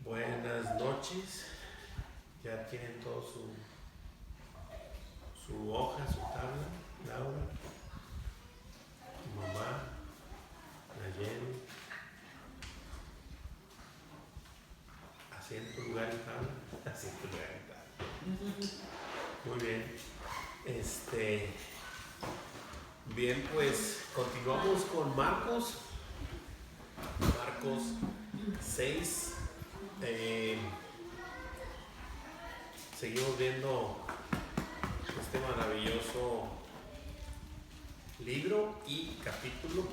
Buenas noches. Ya tienen todo su hoja, su tabla. Laura, tu mamá, Nayeli. Asiento, lugar y tabla. Asiento, lugar y tabla. Muy bien. Bien, pues continuamos con Marcos 6. Seguimos viendo este maravilloso libro y capítulo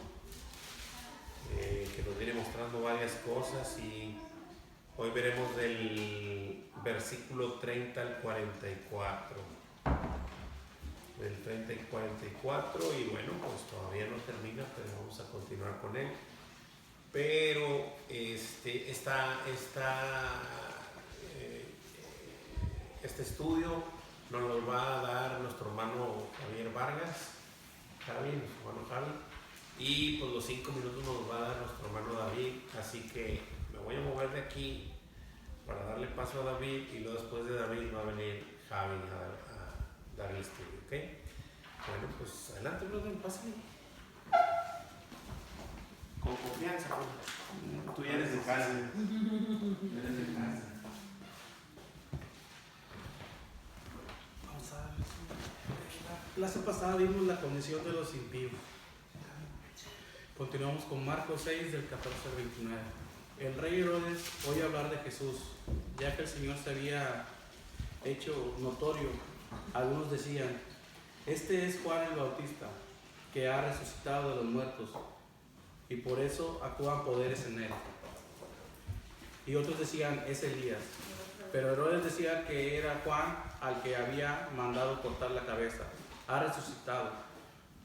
que nos viene mostrando varias cosas, y hoy veremos del versículo 30 al 44. Del 30 y 44, y bueno, pues todavía no termina, pero vamos a continuar con él. Pero este estudio nos lo va a dar nuestro hermano Javier Vargas, nuestro hermano Javi, y pues los 5 minutos nos los va a dar nuestro hermano David, así que me voy a mover de aquí para darle paso a David, y luego después de David va a venir Javi a dar el estudio, ¿ok? Bueno, pues adelante, brother, pásale. Con confianza, pues. Tú ya eres de casa. Eres de casa. Vamos a ver. La clase pasada vimos la condición de los impíos. Continuamos con Marcos 6, del 14 al 29. El rey Herodes oye hablar de Jesús, ya que el Señor se había hecho notorio. Algunos decían: este es Juan el Bautista, que ha resucitado de los muertos, y por eso actúan poderes en él. Y otros decían: es Elías. Pero Herodes decía que era Juan al que había mandado cortar la cabeza. Ha resucitado,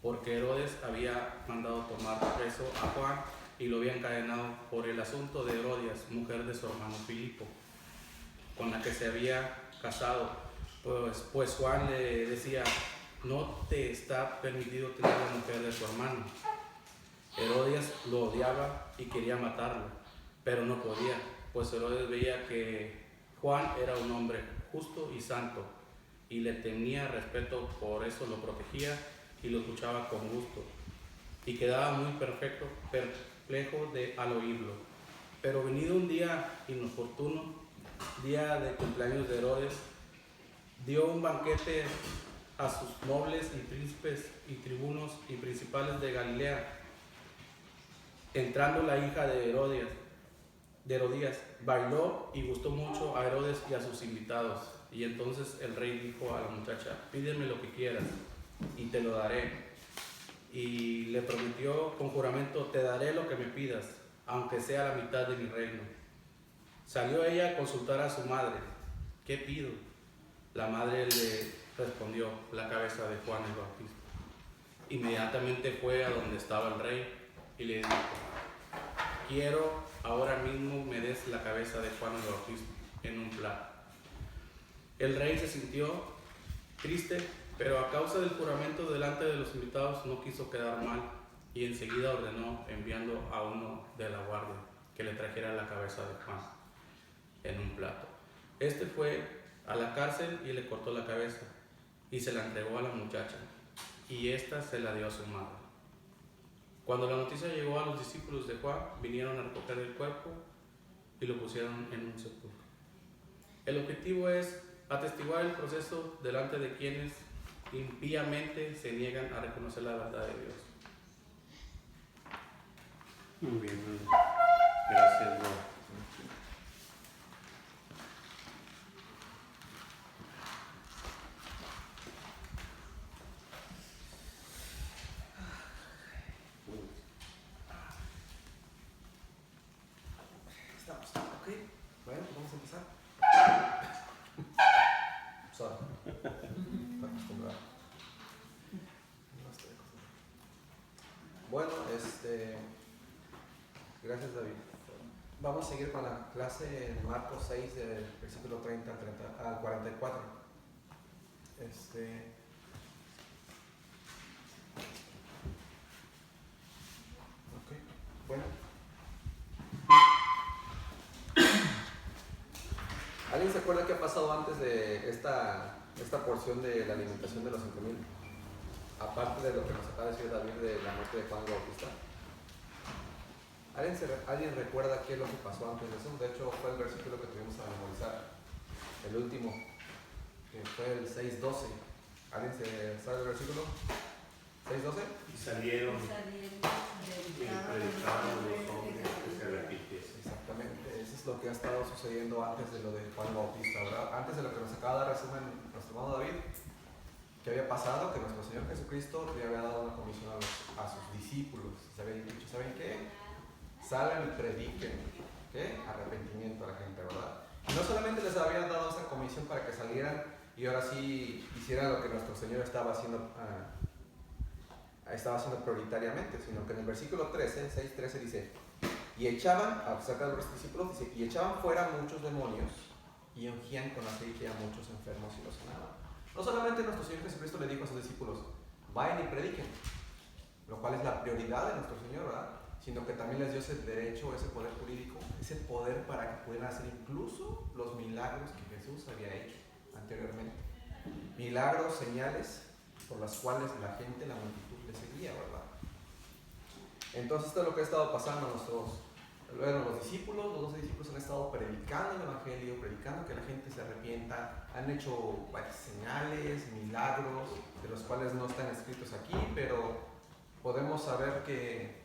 porque Herodes había mandado tomar preso a Juan y lo había encadenado por el asunto de Herodias, mujer de su hermano Filipo, con la que se había casado. Pues Juan le decía: no te está permitido tener la mujer de tu hermano. Herodias lo odiaba y quería matarlo, pero no podía, pues Herodes veía que Juan era un hombre justo y santo, y le tenía respeto, por eso lo protegía y lo escuchaba con gusto, y quedaba muy perplejo al oírlo. Pero venido un día inoportuno, día de cumpleaños de Herodes, dio un banquete a sus nobles y príncipes y tribunos y principales de Galilea. Entrando la hija de Herodías, bailó y gustó mucho a Herodes y a sus invitados. Y entonces el rey dijo a la muchacha: pídeme lo que quieras y te lo daré. Y le prometió con juramento: te daré lo que me pidas, aunque sea la mitad de mi reino. Salió ella a consultar a su madre: ¿qué pido? La madre le respondió: la cabeza de Juan el Bautista. Inmediatamente fue a donde estaba el rey y le dijo: quiero ahora mismo me des la cabeza de Juan el Bautista en un plato. El rey se sintió triste, pero a causa del juramento delante de los invitados no quiso quedar mal, y enseguida ordenó, enviando a uno de la guardia, que le trajera la cabeza de Juan en un plato. Este fue a la cárcel y le cortó la cabeza y se la entregó a la muchacha, y ésta se la dio a su madre. Cuando la noticia llegó a los discípulos de Juan, vinieron a recoger el cuerpo y lo pusieron en un sepulcro. El objetivo es atestiguar el proceso delante de quienes impíamente se niegan a reconocer la verdad de Dios. Muy bien, gracias, Lord. Estamos, ok. Bueno, vamos a empezar. Sorry. Está acostumbrado. No estoy acostumbrado. Bueno, gracias, David. Vamos a seguir con la clase en Marcos 6, del versículo 30 al 44. Ok, bueno. ¿Alguien se acuerda qué ha pasado antes de esta porción de la alimentación de los 5,000? Aparte de lo que nos acaba de decir David de la muerte de Juan el Bautista. ¿Alguien recuerda qué es lo que pasó antes de eso? De hecho, fue el versículo que tuvimos a memorizar, el último, que fue el 6:12. ¿Alguien se sabe el versículo? ¿6:12? Y salieron y predicaban a los hombres que se arrepintiesen. Exactamente, eso es lo que ha estado sucediendo antes de lo de Juan el Bautista, ¿verdad? Antes de lo que nos acaba de dar resumen nuestro hermano David, que había pasado, que nuestro Señor Jesucristo le había dado una comisión a sus discípulos. Se había dicho, ¿saben qué? Salgan y prediquen, ¿qué? Arrepentimiento a la gente, ¿verdad? Y no solamente les habían dado esa comisión para que salieran y ahora sí hicieran lo que nuestro Señor estaba haciendo prioritariamente, sino que en el versículo 13, 6:13 dice, y echaban, acerca de los discípulos, dice, y echaban fuera muchos demonios y ungían con aceite a muchos enfermos y los sanaban. No solamente nuestro Señor Jesucristo le dijo a sus discípulos, vayan y prediquen, lo cual es la prioridad de nuestro Señor, ¿verdad? Sino que también les dio ese derecho, ese poder jurídico, ese poder para que pudieran hacer incluso los milagros que Jesús había hecho anteriormente. Milagros, señales por las cuales la gente, la multitud le seguía, ¿verdad? Entonces esto es lo que ha estado pasando a los discípulos. Los 12 discípulos han estado predicando el Evangelio, predicando que la gente se arrepienta. Han hecho varias señales, milagros, de los cuales no están escritos aquí, pero podemos saber que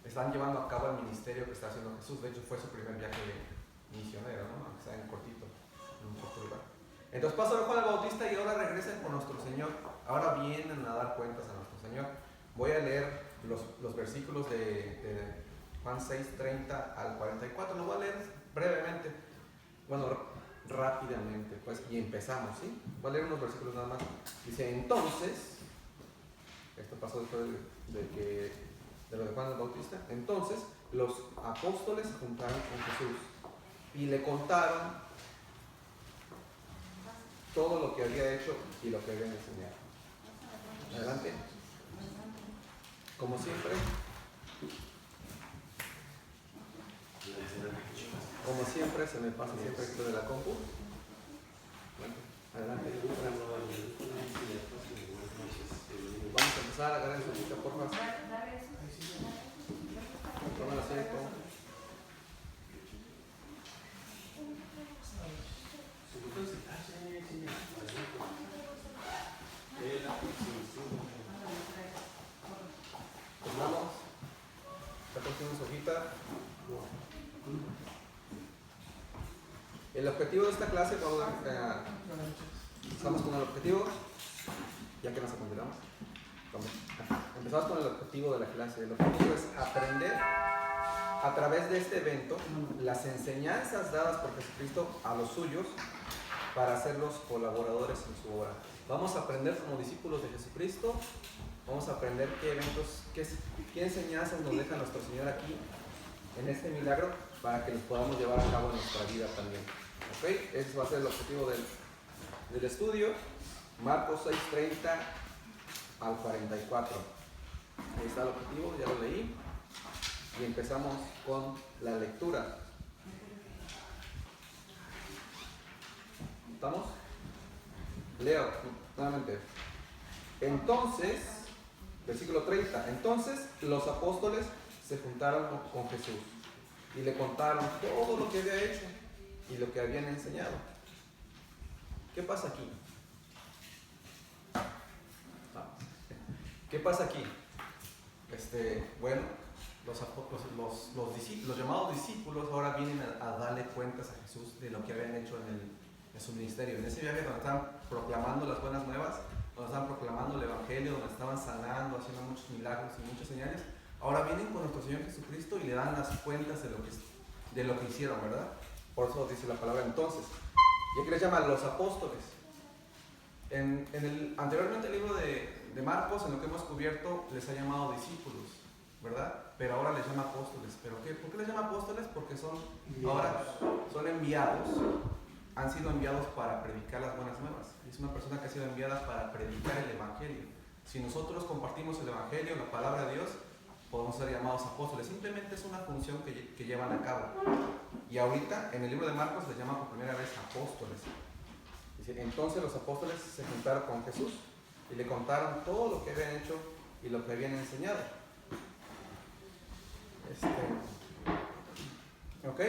están llevando a cabo el ministerio que está haciendo Jesús. De hecho, fue su primer viaje misionero, ¿no? Aunque sea en cortito, en un corto lugar. Entonces pasa Juan el Bautista y ahora regresan con nuestro Señor. Ahora vienen a dar cuentas a nuestro Señor. Voy a leer los versículos de Juan 6:30 al 44. Lo voy a leer brevemente, bueno, rápidamente, pues, y empezamos, ¿sí? Voy a leer unos versículos nada más. Dice, entonces, esto pasó después de lo de Juan el Bautista. Entonces los apóstoles se juntaron con Jesús y le contaron todo lo que había hecho y lo que habían enseñado. Adelante. Como siempre, se me pasa siempre esto de la compu. Bueno, adelante. Vamos a empezar a agarrar su hojita, por favor. Tomen asiento. Tomamos. Está puesta su hojita. El objetivo de esta clase, estamos con el objetivo, ya que nos acomodamos. Empezamos con el objetivo de la clase. El objetivo es aprender a través de este evento las enseñanzas dadas por Jesucristo a los suyos para hacerlos colaboradores en su obra. Vamos a aprender como discípulos de Jesucristo, vamos a aprender qué eventos, qué enseñanzas nos deja nuestro Señor aquí en este milagro para que los podamos llevar a cabo en nuestra vida también. ¿Ok? Ese va a ser el objetivo del estudio. Marcos 6:30 al 44. Ahí está el objetivo, ya lo leí. Y empezamos con la lectura. ¿Estamos? Leo nuevamente. Entonces, versículo 30. Entonces los apóstoles se juntaron con Jesús y le contaron todo lo que había hecho y lo que habían enseñado. ¿Qué pasa aquí? ¿Qué pasa aquí? Bueno, los llamados discípulos ahora vienen a darle cuentas a Jesús de lo que habían hecho en su ministerio. En ese viaje donde estaban proclamando las buenas nuevas, donde estaban proclamando el Evangelio, donde estaban sanando, haciendo muchos milagros y muchas señales, ahora vienen con nuestro Señor Jesucristo y le dan las cuentas de lo que hicieron, ¿verdad? Por eso dice la palabra entonces. Y aquí les llaman los apóstoles. Anteriormente el libro de Marcos, en lo que hemos cubierto, les ha llamado discípulos, ¿verdad? Pero ahora les llama apóstoles. ¿Pero qué? ¿Por qué les llama apóstoles? Porque ahora son enviados, han sido enviados para predicar las buenas nuevas. Es una persona que ha sido enviada para predicar el Evangelio. Si nosotros compartimos el Evangelio, la palabra de Dios, podemos ser llamados apóstoles. Simplemente es una función que llevan a cabo. Y ahorita en el libro de Marcos les llama por primera vez apóstoles. Dice, entonces los apóstoles se juntaron con Jesús y le contaron todo lo que habían hecho y lo que habían enseñado. ¿Ok?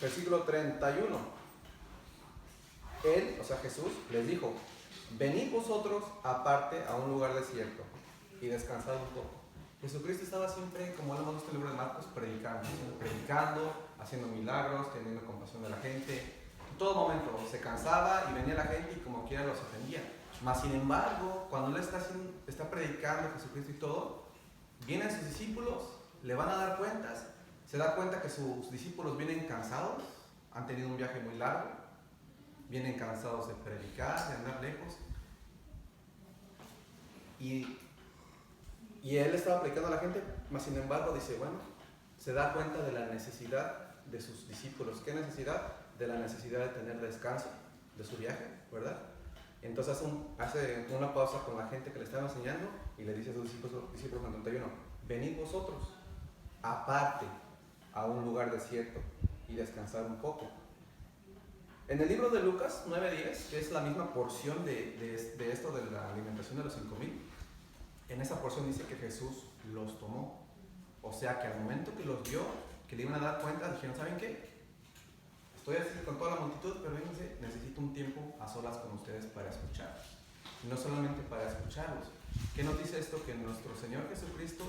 Versículo 31. Él, o sea Jesús, les dijo, venid vosotros aparte a un lugar desierto y descansad un poco. Jesucristo estaba siempre, como lo hemos visto en el libro de Marcos, predicando, haciendo milagros, teniendo compasión de la gente. En todo momento se cansaba y venía la gente y como quiera los ofendía. Mas sin embargo, cuando él está predicando Jesucristo y todo, vienen sus discípulos, le van a dar cuentas, se da cuenta que sus discípulos vienen cansados, han tenido un viaje muy largo, vienen cansados de predicar, de andar lejos. Y él estaba predicando a la gente, mas sin embargo dice, bueno, se da cuenta de la necesidad de sus discípulos. ¿Qué necesidad? De la necesidad de tener descanso de su viaje, ¿verdad? Entonces hace una pausa con la gente que le estaba enseñando y le dice a sus discípulos en 31, venid vosotros aparte a un lugar desierto y descansar un poco. En el libro de Lucas 9:10, que es la misma porción de esto de la alimentación de los 5,000, en esa porción dice que Jesús los tomó. O sea que al momento que los vio, que le iban a dar cuenta, dijeron, ¿saben qué? Estoy así con toda la multitud, pero fíjense, necesito un tiempo a solas con ustedes para escucharlos. Y no solamente para escucharlos. ¿Qué nos dice esto? Que nuestro Señor Jesucristo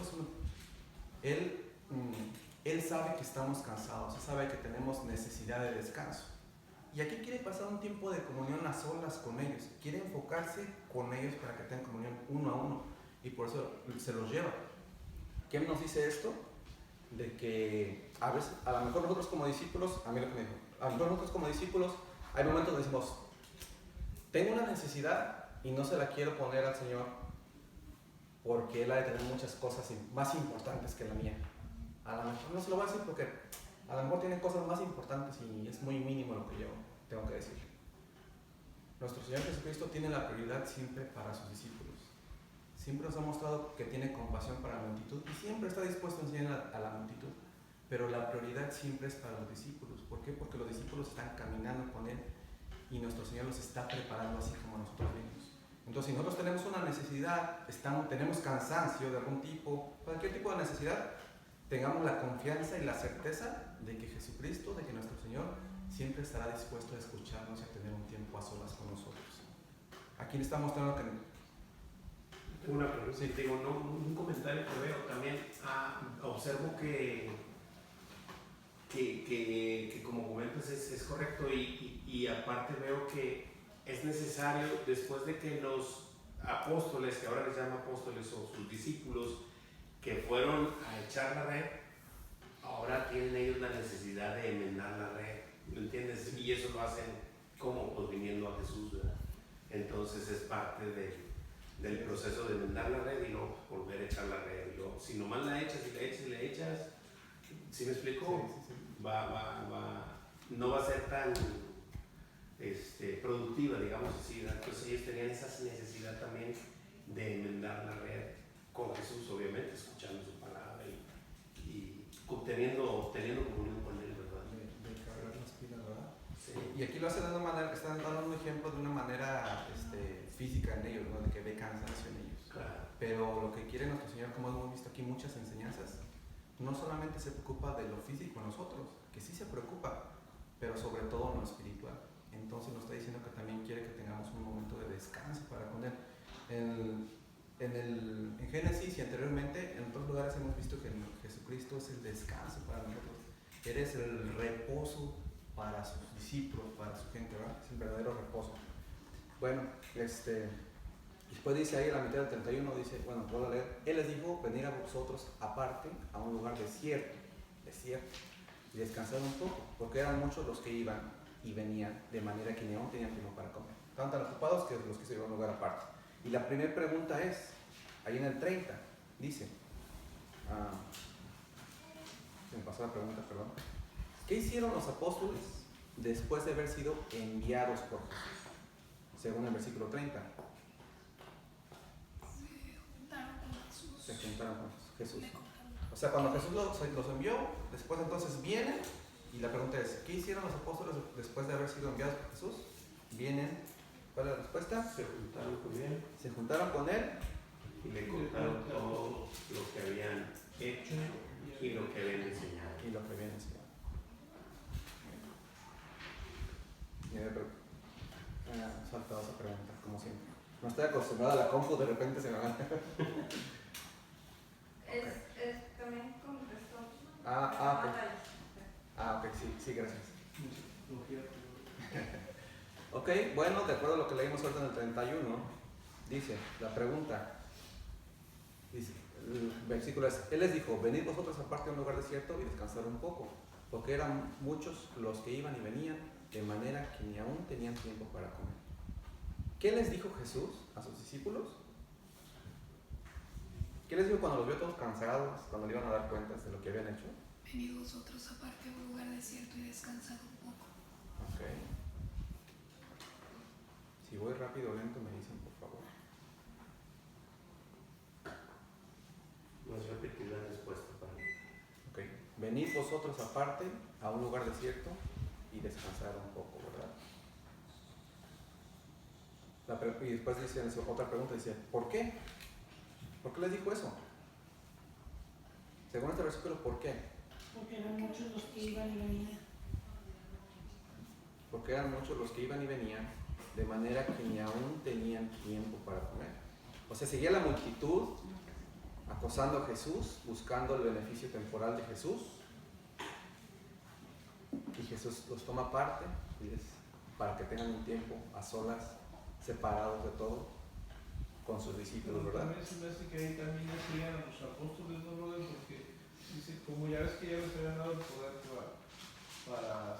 Él sabe que estamos cansados, Él sabe que tenemos necesidad de descanso. Y aquí quiere pasar un tiempo de comunión a solas con ellos. Quiere enfocarse con ellos para que tengan comunión uno a uno. Y por eso se los lleva. ¿Qué nos dice esto? De que a veces, a lo mejor nosotros como discípulos, a mí lo que me dijo, a lo mejor nosotros como discípulos, hay momentos donde decimos, tengo una necesidad y no se la quiero poner al Señor porque Él ha de tener muchas cosas más importantes que la mía. A lo mejor no se lo voy a decir porque a lo mejor tiene cosas más importantes y es muy mínimo lo que yo tengo que decir. Nuestro Señor Jesucristo tiene la prioridad siempre para sus discípulos. Siempre nos ha mostrado que tiene compasión para la multitud y siempre está dispuesto a enseñar a la multitud. Pero la prioridad siempre es para los discípulos. ¿Por qué? Porque los discípulos están caminando con Él y nuestro Señor los está preparando así como nosotros mismos. Entonces, si nosotros tenemos una necesidad, tenemos cansancio de algún tipo, cualquier tipo de necesidad, tengamos la confianza y la certeza de que Jesucristo, de que nuestro Señor siempre estará dispuesto a escucharnos y a tener un tiempo a solas con nosotros. Aquí le está mostrando que... Una pregunta, sí, digo, un comentario que veo también, observo que como comentas es correcto y aparte veo que es necesario, después de que los apóstoles, que ahora les llaman apóstoles o sus discípulos, que fueron a echar la red, ahora tienen ellos la necesidad de enmendar la red, ¿me entiendes? Y eso lo hacen como pues viniendo a Jesús, ¿verdad? Entonces es parte del proceso de enmendar la red y luego volver a echar la red. Y luego, si nomás la echas y la echas y la echas, ¿sí me explico? Sí. No va a ser tan productiva, digamos así, ¿verdad? Entonces ellos tenían esa necesidad también de enmendar la red con Jesús, obviamente, escuchando su palabra y teniendo comunión con Él, ¿verdad? De cargar las pilas, ¿verdad? Sí. Y aquí lo hace están dando un ejemplo de una manera física en ellos, ¿no? De que ve cansancio en ellos. Claro. Pero lo que quiere nuestro Señor, como hemos visto aquí muchas enseñanzas, no solamente se preocupa de lo físico en nosotros, que sí se preocupa, pero sobre todo en lo espiritual. Entonces nos está diciendo que también quiere que tengamos un momento de descanso para con Él. En Génesis y anteriormente, en otros lugares hemos visto que Jesucristo es el descanso para nosotros. Eres el reposo para sus discípulos, para su gente, ¿verdad? Es el verdadero reposo. Bueno, después dice ahí en la mitad del 31, dice, bueno, puedo leer, Él les dijo, venir a vosotros aparte, a un lugar desierto, y descansar un poco, porque eran muchos los que iban y venían, de manera que ni aún tenían tiempo para comer. Estaban tan ocupados que los que se iban a un lugar aparte. Y la primera pregunta es, ahí en el 30, dice, se me pasó la pregunta, perdón. ¿Qué hicieron los apóstoles después de haber sido enviados por Jesús? Según el versículo 30. Se juntaron con Jesús. Se juntaron con Jesús. O sea, cuando Jesús los envió, después entonces vienen, y la pregunta es, ¿qué hicieron los apóstoles después de haber sido enviados por Jesús? Vienen, ¿cuál es la respuesta? Se juntaron con él Se juntaron con él y le contaron todo lo que habían hecho y lo que habían enseñado. y lo que viene enseñado. Saltado esa pregunta, como siempre. No estoy acostumbrada a la compu, de repente se me va. Es también contestó. Ok, sí, gracias. Ok, bueno, de acuerdo a lo que leímos ahorita en el 31, dice, la pregunta, dice, el versículo es, Él les dijo, venid vosotros aparte a un lugar desierto y descansar un poco, porque eran muchos los que iban y venían, de manera que ni aún tenían tiempo para comer. ¿Qué les dijo Jesús a sus discípulos? ¿Qué les dijo cuando los vio todos cansados, cuando le iban a dar cuentas de lo que habían hecho? Venid vosotros aparte a un lugar desierto y descansad un poco. Ok. Si voy rápido o lento me dicen, por favor. No es repetir la respuesta para mí. Ok. Venid vosotros aparte a un lugar desierto y descansar un poco, ¿verdad? Y después dice otra pregunta, dice, ¿por qué? ¿Por qué les dijo eso? Según este versículo, ¿por qué? Porque eran muchos los que iban y venían. Porque eran muchos los que iban y venían, de manera que ni aún tenían tiempo para comer. O sea, seguía la multitud acosando a Jesús, buscando el beneficio temporal de Jesús. Y Jesús los toma aparte para que tengan un tiempo a solas, separados de todo, con sus discípulos, ¿verdad? También se me hace que ahí también ya seguían a los apóstoles, ¿no, brother? Porque dice, como ya ves que ya les habían dado el poder para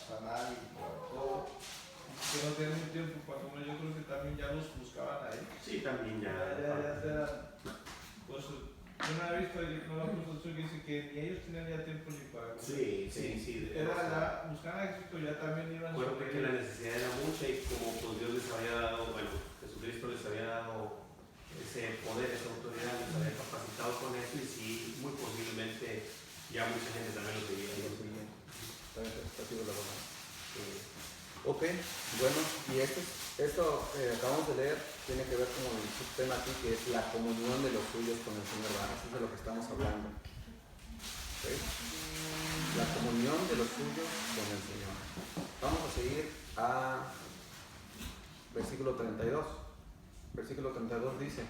sanar y para todo, que no tenían tiempo para comer, yo creo que también ya los buscaban ahí. Sí, también Ya eran, pues, yo no he visto, no me acuerdo que dice que ni ellos tenían ya tiempo ni para comer. Sí. Era ya, buscaban a Cristo, ya también iban a Recuerdo que la necesidad era mucha y como pues Dios les había dado, bueno, Jesucristo les había dado ese poder, esa autoridad, les había capacitado con eso y sí, muy posiblemente ya mucha gente también lo seguía. Está sido la buena. Ok, bueno, y esto acabamos de leer tiene que ver con el subtema aquí, que es la comunión de los suyos con el Señor. Eso es de lo que estamos hablando. ¿Okay? La comunión de los suyos con el Señor. Vamos a seguir a versículo 32. Versículo 32 dice,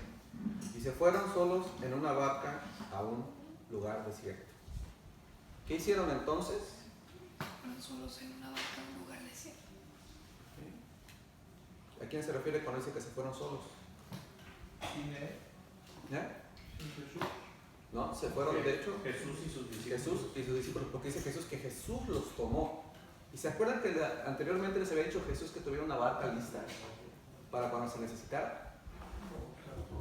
y se fueron solos en una barca a un lugar desierto. ¿Qué hicieron entonces? Fueron solos en una barca a un lugar desierto. ¿A quién se refiere cuando dice que se fueron solos? ¿Ya? Jesús. No, se fueron de hecho Jesús y sus discípulos. Jesús y sus discípulos, porque dice Jesús que Jesús los tomó. ¿Y se acuerdan que anteriormente les había dicho Jesús que tuviera una barca lista para cuando se necesitara?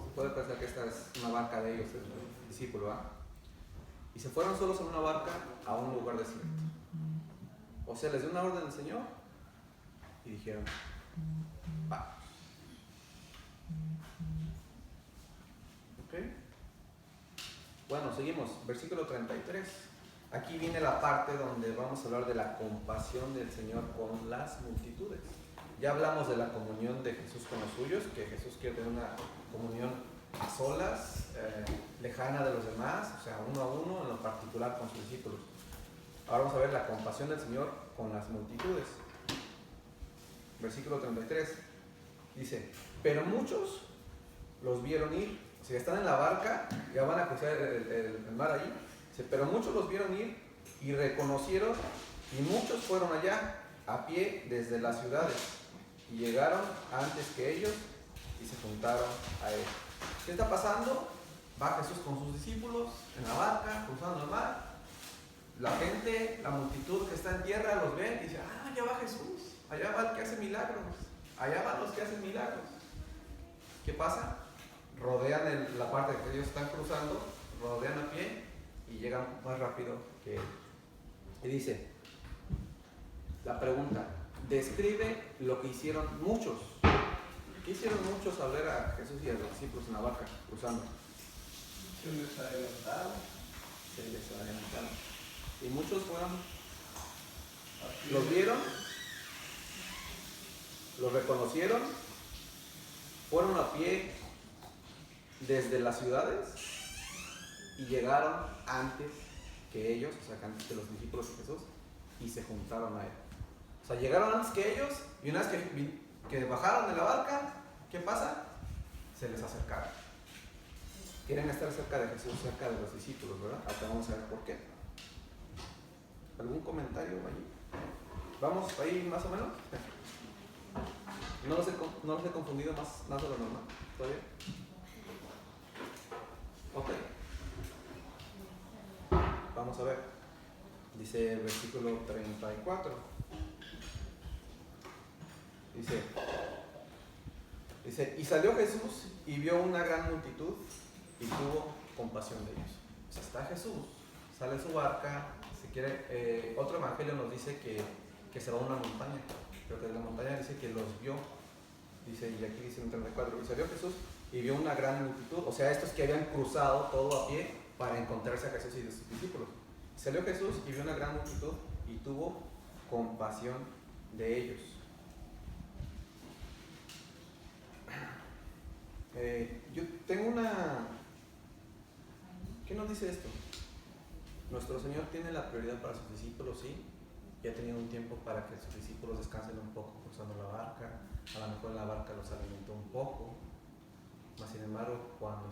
Se puede pensar que esta es una barca de ellos, el discípulo, ¿ah? Y se fueron solos en una barca a un lugar desierto. O sea, les dio una orden del Señor y dijeron, va. ¿Ok? Bueno, seguimos. Versículo 33. Aquí viene la parte donde vamos a hablar de la compasión del Señor con las multitudes. Ya hablamos de la comunión de Jesús con los suyos, que Jesús quiere tener una comunión a solas, lejana de los demás, o sea, uno a uno, en lo particular con sus discípulos. Ahora vamos a ver la compasión del Señor con las multitudes. Versículo 33 dice, pero muchos los vieron ir, o sea, están en la barca, ya van a cruzar el mar ahí, dice, pero muchos los vieron ir y reconocieron, y muchos fueron allá a pie desde las ciudades y llegaron antes que ellos y se juntaron a él. ¿Qué está pasando? Va Jesús con sus discípulos en la barca, cruzando el mar. La gente, la multitud que está en tierra los ve y dice, ah, allá va Jesús, allá va el que hace milagros, allá van los que hacen milagros. ¿Qué pasa? Rodean la parte que ellos están cruzando, rodean a pie y llegan más rápido que él. Y dice, la pregunta, describe lo que hicieron muchos. ¿Qué hicieron muchos al ver a Jesús y a los discípulos en la barca cruzando? Se les adelantaron. Se les adelantaron. Y muchos fueron, Así los es. vieron, los reconocieron, fueron a pie desde las ciudades y llegaron antes que ellos, o sea, que antes que los discípulos de Jesús, y se juntaron a él. O sea, llegaron antes que ellos y una vez que bajaron de la barca, ¿qué pasa? Se les acercaron. Quieren estar cerca de Jesús, cerca de los discípulos, ¿verdad? Ahora vamos a ver por qué. ¿Algún comentario allí? ¿Vamos ahí más o menos? No los he confundido más de lo normal. ¿Todavía? Ok. Vamos a ver. Dice el versículo 34. Dice, y salió Jesús y vio una gran multitud y tuvo compasión de ellos. O sea, está Jesús, sale su barca, si quiere, otro evangelio nos dice que se va a una montaña, pero que de la montaña dice que los vio, dice, y aquí dice en 34, y salió Jesús y vio una gran multitud, o sea, estos que habían cruzado todo a pie para encontrarse a Jesús y a sus discípulos. Salió Jesús y vio una gran multitud y tuvo compasión de ellos. Yo tengo una... ¿Qué nos dice esto? Nuestro Señor tiene la prioridad para sus discípulos, sí, y ha tenido un tiempo para que sus discípulos descansen un poco cruzando la barca, a lo mejor en la barca los alimentó un poco, mas sin embargo, cuando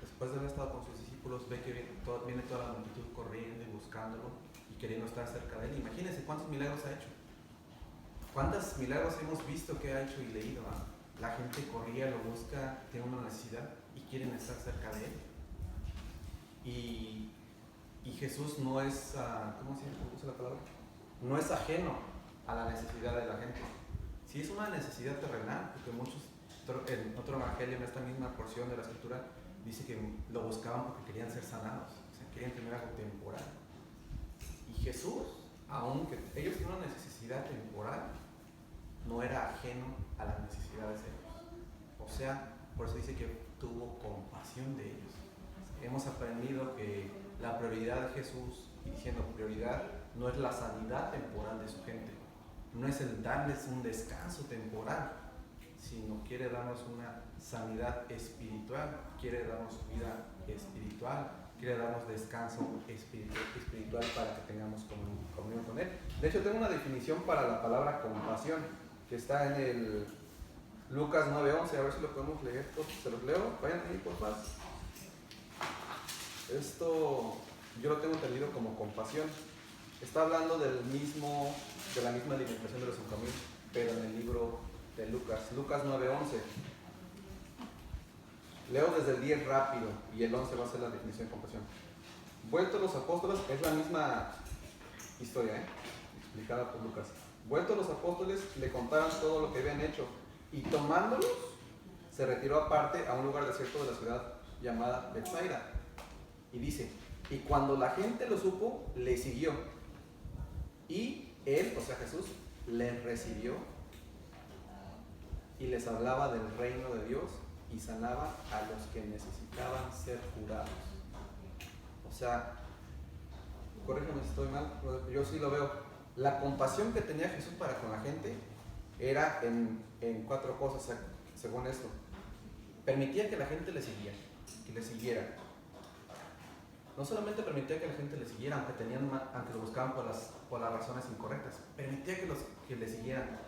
después de haber estado con sus discípulos, ve que viene toda la multitud corriendo y buscándolo y queriendo estar cerca de él. Imagínense cuántos milagros ha hecho, cuántos milagros hemos visto que ha hecho y leído, ¿no? La gente corría, lo busca, tiene una necesidad y quieren estar cerca de él. Y Jesús no es, ¿cómo se usa la palabra? No es ajeno a la necesidad de la gente. Si es una necesidad terrenal, porque muchos, en otro evangelio, en esta misma porción de la escritura, dice que lo buscaban porque querían ser sanados, o sea, querían tener algo temporal. Y Jesús, aunque ellos tienen una necesidad temporal, no era ajeno a las necesidades de ellos. O sea, por eso dice que tuvo compasión de ellos. Hemos aprendido que la prioridad de Jesús, y diciendo prioridad, no es la sanidad temporal de su gente, no es el darles un descanso temporal, sino quiere darnos una sanidad espiritual, quiere darnos vida espiritual, quiere darnos descanso espiritual para que tengamos comunión con Él. De hecho, tengo una definición para la palabra compasión, que está en el Lucas 9:11, a ver si lo podemos leer, se los leo, vayan ahí por favor. Esto yo lo tengo entendido como compasión. Está hablando de la misma alimentación de los 5,000, pero en el libro de Lucas 9:11. Leo desde el 10 rápido y el 11 va a ser la definición de compasión. Vueltos los apóstoles, es la misma historia, explicada por Lucas. Vueltos los apóstoles, le contaron todo lo que habían hecho y tomándolos, se retiró aparte a un lugar desierto de la ciudad llamada Betsaida. Y dice, y cuando la gente lo supo, le siguió. Y él, o sea Jesús, les recibió y les hablaba del reino de Dios y sanaba a los que necesitaban ser curados. O sea, corrígeme si estoy mal, yo sí lo veo. La compasión que tenía Jesús para con la gente era en 4 cosas, según esto. Permitía que la gente le siguiera. No solamente permitía que la gente le siguiera, aunque lo buscaban por las razones incorrectas, permitía que le siguieran.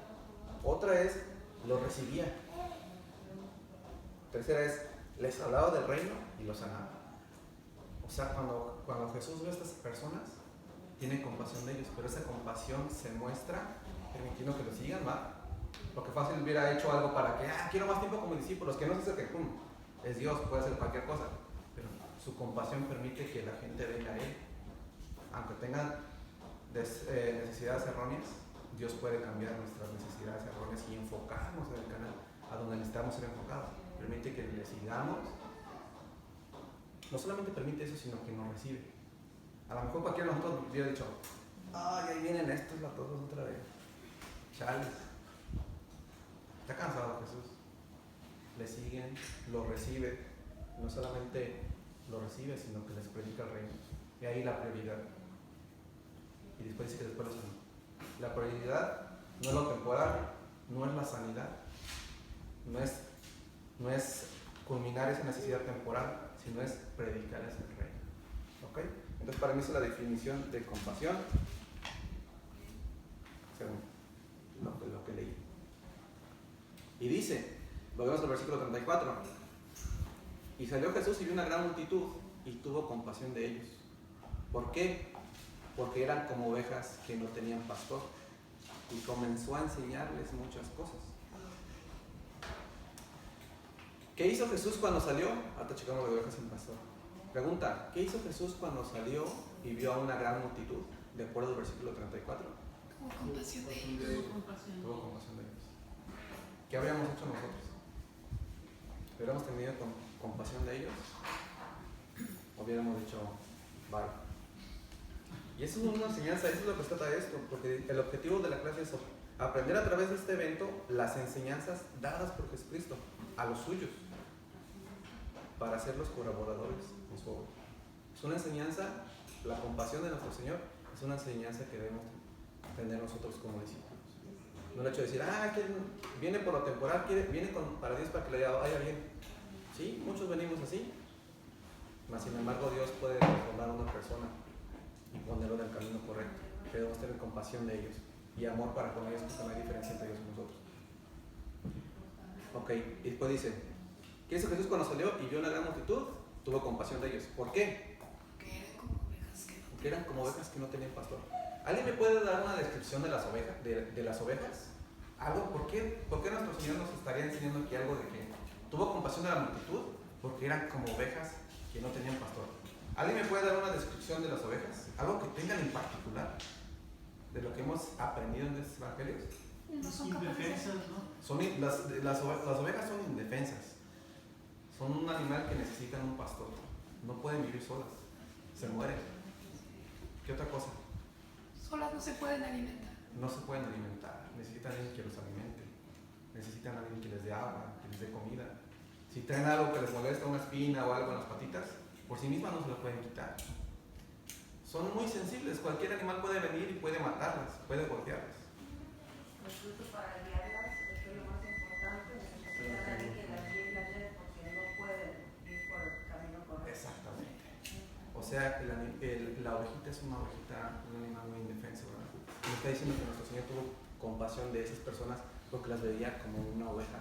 Otra es, lo recibía. Tercera es, les hablaba del reino y los sanaba. O sea, cuando Jesús ve a estas personas, tiene compasión de ellos, pero esa compasión se muestra permitiendo que lo sigan, ¿va? Lo que fácil hubiera hecho algo para que, quiero más tiempo como discípulos, que no se acerquen, es Dios, puede hacer cualquier cosa. Pero su compasión permite que la gente venga a Él. Aunque tengan necesidades erróneas, Dios puede cambiar nuestras necesidades erróneas y enfocarnos en el canal a donde necesitamos ser enfocados. Permite que le sigamos. No solamente permite eso, sino que nos recibe. A lo mejor cualquiera de nosotros hubiera dicho, ahí vienen estos latosos otra vez. Chales. Está cansado Jesús. Le siguen, lo recibe. No solamente lo recibe, sino que les predica el reino. Y ahí la prioridad. Y después dice que después lo sanó. La prioridad no es lo temporal, no es la sanidad, no es culminar esa necesidad temporal, sino es predicar ese reino. ¿Ok? Entonces para mí esa es la definición de compasión, según lo que leí. Y dice, lo vemos en el versículo 34, y salió Jesús y vio una gran multitud y tuvo compasión de ellos. ¿Por qué? Porque eran como ovejas que no tenían pastor, y comenzó a enseñarles muchas cosas. ¿Qué hizo Jesús cuando salió? Ahora checamos de ovejas sin pastor. Pregunta, ¿qué hizo Jesús cuando salió y vio a una gran multitud? De acuerdo al versículo 34. Tuvo compasión de ellos. Tuvo compasión de ellos. ¿Qué habríamos hecho nosotros? ¿Hubiéramos tenido compasión de ellos? ¿O hubiéramos dicho, bye? Y eso es una enseñanza, eso es lo que se trata de esto, porque el objetivo de la clase es aprender a través de este evento las enseñanzas dadas por Jesucristo a los suyos, para ser los colaboradores en su obra. Es una enseñanza, la compasión de nuestro Señor es una enseñanza que debemos tener nosotros como discípulos. No el hecho de decir, que viene por lo temporal, viene para Dios para que le vaya bien. Sí, muchos venimos así, mas sin embargo Dios puede transformar a una persona y ponerlo en el camino correcto. Debemos tener compasión de ellos y amor para con ellos, porque no hay diferencia entre ellos y nosotros. Ok, y después dice, ¿qué hizo Jesús cuando salió y vio una gran multitud? Tuvo compasión de ellos. ¿Por qué? Porque eran como ovejas que no tenían pastor. ¿Alguien me puede dar una descripción de las ovejas? De las ovejas? ¿Algo? ¿Por qué nuestro Señor nos estaría enseñando aquí algo de que tuvo compasión de la multitud? Porque eran como ovejas que no tenían pastor. ¿Alguien me puede dar una descripción de las ovejas? Algo que tengan en particular de lo que hemos aprendido en estos evangelios. No son indefensas, ¿no? Las ovejas son indefensas. Son un animal que necesitan un pastor. No pueden vivir solas. Se mueren. ¿Qué otra cosa? Solas no se pueden alimentar. No se pueden alimentar. Necesitan a alguien que los alimente. Necesitan a alguien que les dé agua, que les dé comida. Si traen algo que les molesta, una espina o algo en las patitas, por sí mismas no se lo pueden quitar. Son muy sensibles. Cualquier animal puede venir y puede matarlas, puede golpearlas. Incluso para guiarlas, esto es lo más importante, necesitan a alguien que las guíe y las lleve porque no pueden ir por el camino correcto. Exactamente. O sea, la ovejita es una ovejita, un animal muy indefenso, ¿verdad? Me está diciendo que nuestro Señor tuvo compasión de esas personas porque las veía como una oveja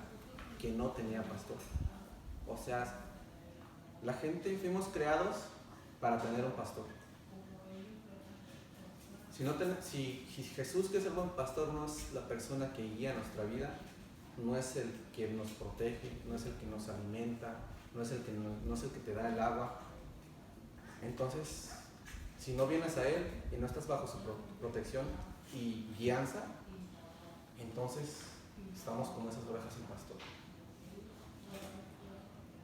que no tenía pastor. O sea, la gente fuimos creados para tener un pastor. Si Jesús, que es el buen pastor, no es la persona que guía nuestra vida, no es el que nos protege, no es el que nos alimenta, no es el que te da el agua, entonces, si no vienes a Él y no estás bajo su protección y guianza, entonces estamos como esas ovejas sin pastor.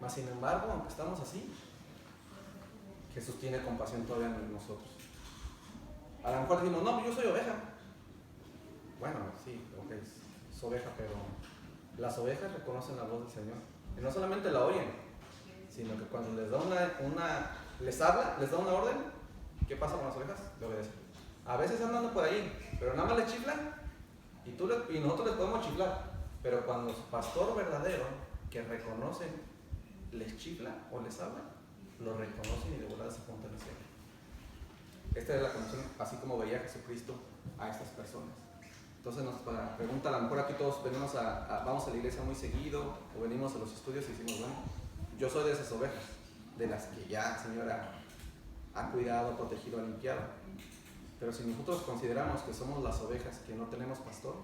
Mas sin embargo, aunque estamos así, Jesús tiene compasión todavía en nosotros. A lo mejor decimos, no, yo soy oveja. Bueno, sí, ok, es oveja, pero las ovejas reconocen la voz del Señor. Y no solamente la oyen, sino que cuando les da les habla, les da una orden, ¿qué pasa con las ovejas? Le obedecen. A veces andan por ahí, pero nada más les chiflan y nosotros les podemos chiflar. Pero cuando su pastor verdadero, que reconocen, les chifla o les habla, lo reconocen y de volada se apuntan hacia Él. Esta es la conexión, así como veía Jesucristo a estas personas. Entonces nos pregunta, a lo mejor aquí todos vamos a la iglesia muy seguido, o venimos a los estudios y decimos, bueno, yo soy de esas ovejas, de las que ya el Señor ha cuidado, protegido, ha limpiado. Pero si nosotros consideramos que somos las ovejas que no tenemos pastor,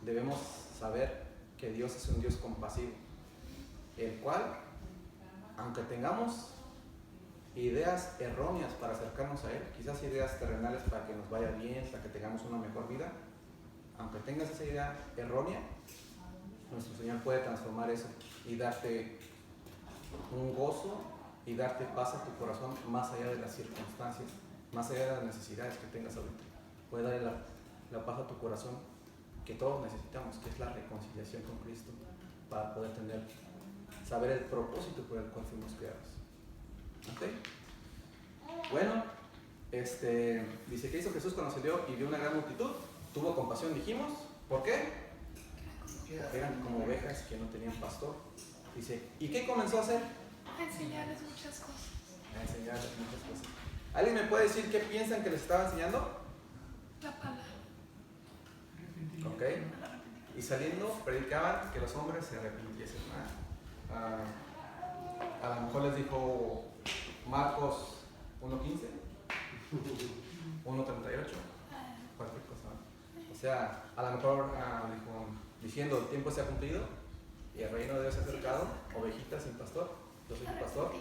debemos saber que Dios es un Dios compasivo, el cual, aunque tengamos ideas erróneas para acercarnos a Él, quizás ideas terrenales para que nos vaya bien, para que tengamos una mejor vida, aunque tengas esa idea errónea, nuestro Señor puede transformar eso y darte un gozo y darte paz a tu corazón más allá de las circunstancias, más allá de las necesidades que tengas ahorita. Puede darle la paz a tu corazón que todos necesitamos, que es la reconciliación con Cristo, para poder saber el propósito por el cual fuimos creados. ¿Ok? Bueno, dice que hizo Jesús cuando salió y vio una gran multitud. Tuvo compasión, dijimos. ¿Por qué? Porque eran como ovejas que no tenían pastor. Dice, ¿y qué comenzó a hacer? A enseñarles muchas cosas. A enseñarles muchas cosas. ¿Alguien me puede decir qué piensan que les estaba enseñando? La palabra. Ok. Y saliendo, predicaban que los hombres se arrepintiesen. A lo mejor les dijo Marcos 1.15, 1.38, cualquier cosa. O sea, a lo mejor dijo, diciendo, el tiempo se ha cumplido y el reino de Dios se ha acercado, ovejitas sin pastor, yo soy el pastor,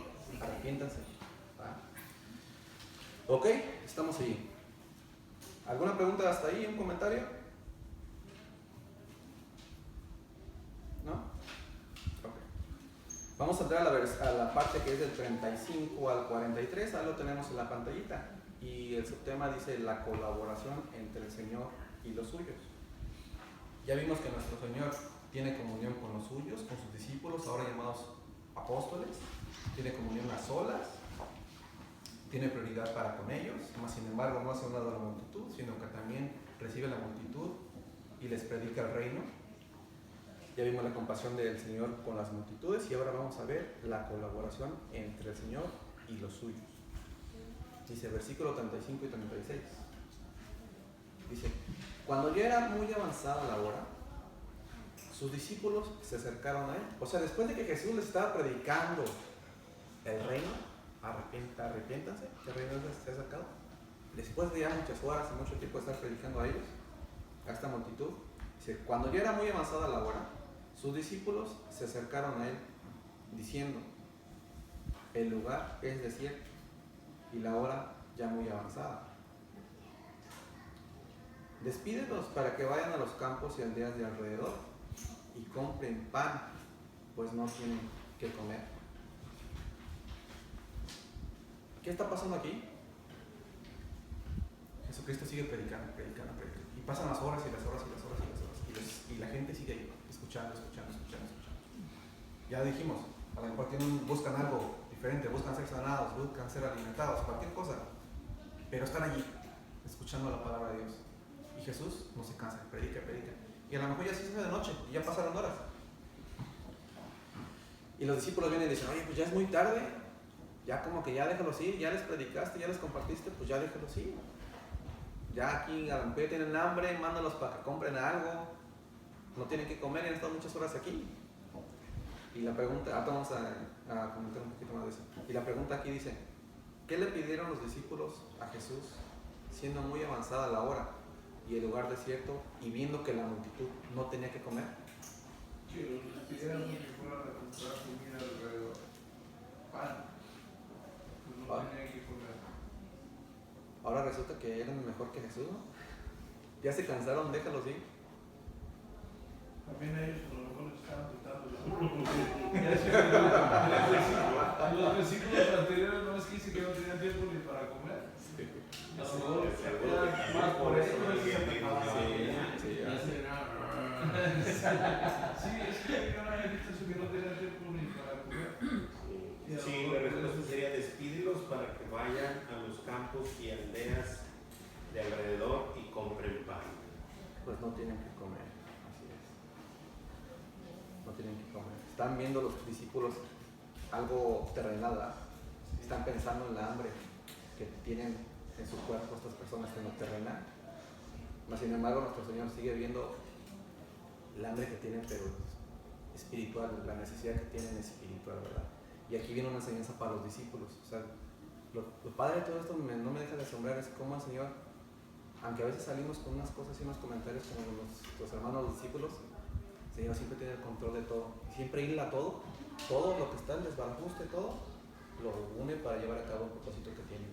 arrepiéntanse. Ok, estamos ahí. ¿Alguna pregunta hasta ahí? ¿Un comentario? ¿No? Ok. Vamos a entrar a la parte que es del 35 al 43, ahí lo tenemos en la pantallita. Y el subtema dice la colaboración entre el Señor y los suyos. Ya vimos que nuestro Señor tiene comunión con los suyos, con sus discípulos, ahora llamados apóstoles. Tiene comunión a solas, tiene prioridad para con ellos, mas sin embargo no hace un lado a la multitud, sino que también recibe la multitud y les predica el reino. Ya vimos la compasión del Señor con las multitudes y ahora vamos a ver la colaboración entre el Señor y los suyos. Dice versículo 35 y 36. Dice, cuando ya era muy avanzada la hora, sus discípulos se acercaron a él. O sea, después de que Jesús les estaba predicando el reino, arrepiéntanse, que el reino se ha acercado. Después de ya muchas horas y mucho tiempo de estar predicando a ellos, a esta multitud, dice, cuando ya era muy avanzada la hora, sus discípulos se acercaron a él, diciendo, el lugar es desierto y la hora ya muy avanzada. Despídelos para que vayan a los campos y aldeas de alrededor y compren pan, pues no tienen que comer. ¿Qué está pasando aquí? Jesucristo sigue predicando. Y pasan las horas y las horas y las horas y las horas. Y la gente sigue ahí, escuchando. Ya dijimos, a lo mejor buscan algo diferente, buscan ser sanados, buscan ser alimentados, cualquier cosa. Pero están allí, escuchando la palabra de Dios. Y Jesús no se cansa, predica. Y a lo mejor ya se hizo de noche y ya pasaron horas. Y los discípulos vienen y dicen, oye, pues ya es muy tarde. Ya como que ya déjalos ir, ya les predicaste, ya les compartiste, pues ya déjalos ir. Ya aquí a lo mejor tienen hambre, mándalos para que compren algo. No tienen que comer, han estado muchas horas aquí. Y la pregunta, vamos a comentar un poquito más de eso. Y la pregunta aquí dice, ¿qué le pidieron los discípulos a Jesús siendo muy avanzada la hora y el lugar desierto y viendo que la multitud no tenía que comer? Que les pidieron que fueran a comprar comida alrededor. Pan. Pues no tenían que comer. Ahora resulta que eran mejor que Jesús, ¿no? Ya se cansaron, déjalos ir. También ellos a lo mejor les estaban quitando los versículos anteriores no es que dice que no tenían tiempo ni para comer. A lo mejor era más por eso. Sí, es que hay una manifestación que no tenían tiempo ni para comer. Sí, la respuesta sería despídelos para que vayan a los campos y aldeas de alrededor y compren pan. Pues no tienen que comer. No tienen que comer. Están viendo los discípulos algo terrenal, ¿verdad? Están pensando en la hambre que tienen en su cuerpo estas personas en lo terrenal. Mas sin embargo, nuestro Señor sigue viendo el hambre que tienen, pero espiritual, la necesidad que tienen espiritual, ¿verdad? Y aquí viene una enseñanza para los discípulos. O sea, lo padre de todo esto no me deja de asombrar es cómo el Señor, aunque a veces salimos con unas cosas y unos comentarios como los hermanos discípulos, el Señor siempre tiene el control de todo. Siempre hila todo lo que está en desbarajuste, todo, lo une para llevar a cabo el propósito que tiene.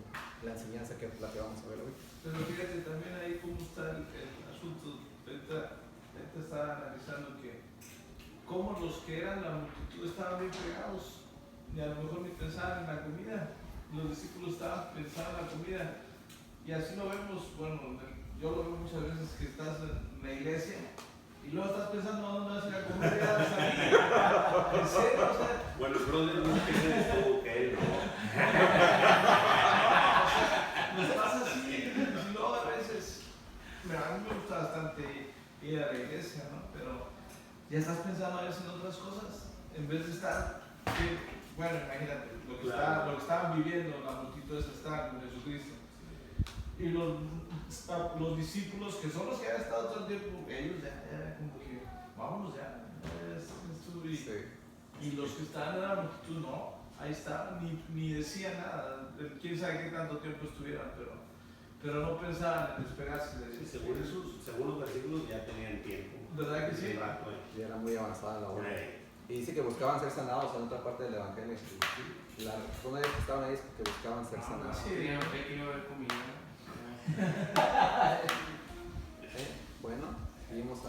La enseñanza que la que vamos a ver hoy. Pero fíjate también ahí cómo está el asunto. Ahorita estaba analizando que cómo los que eran la multitud estaban bien pegados y a lo mejor ni pensaban en la comida. Los discípulos estaban pensando en la comida. Y así lo vemos, bueno, yo lo veo muchas veces que estás en la iglesia y luego estás pensando a dónde vas a ir a comer y ya vas a ir. ¿En serio? O sea, Bueno, el brother no quiere esto que él no. Nos pasa así, y luego a veces, a mí me gusta bastante ir a la iglesia, ¿no? Pero ya estás pensando a veces en otras cosas, en vez de estar, bueno, imagínate, lo que estaban viviendo, la multitud está con Jesucristo. Y los discípulos, que son los que han estado todo el tiempo, ellos ya como que, vámonos ya. Y los que estaban en la multitud no, ahí estaban, ni decían nada, quién sabe qué tanto tiempo estuvieran, pero no pensaban en despegarse de eso. Según los versículos ya tenían tiempo. ¿Verdad que sí? Ya era muy avanzada la hora. Y dice que buscaban ser sanados en otra parte del Evangelio. Una vez que estaban ahí es que buscaban ser sanados. Sí, que iba a haber comida. Bueno, seguimos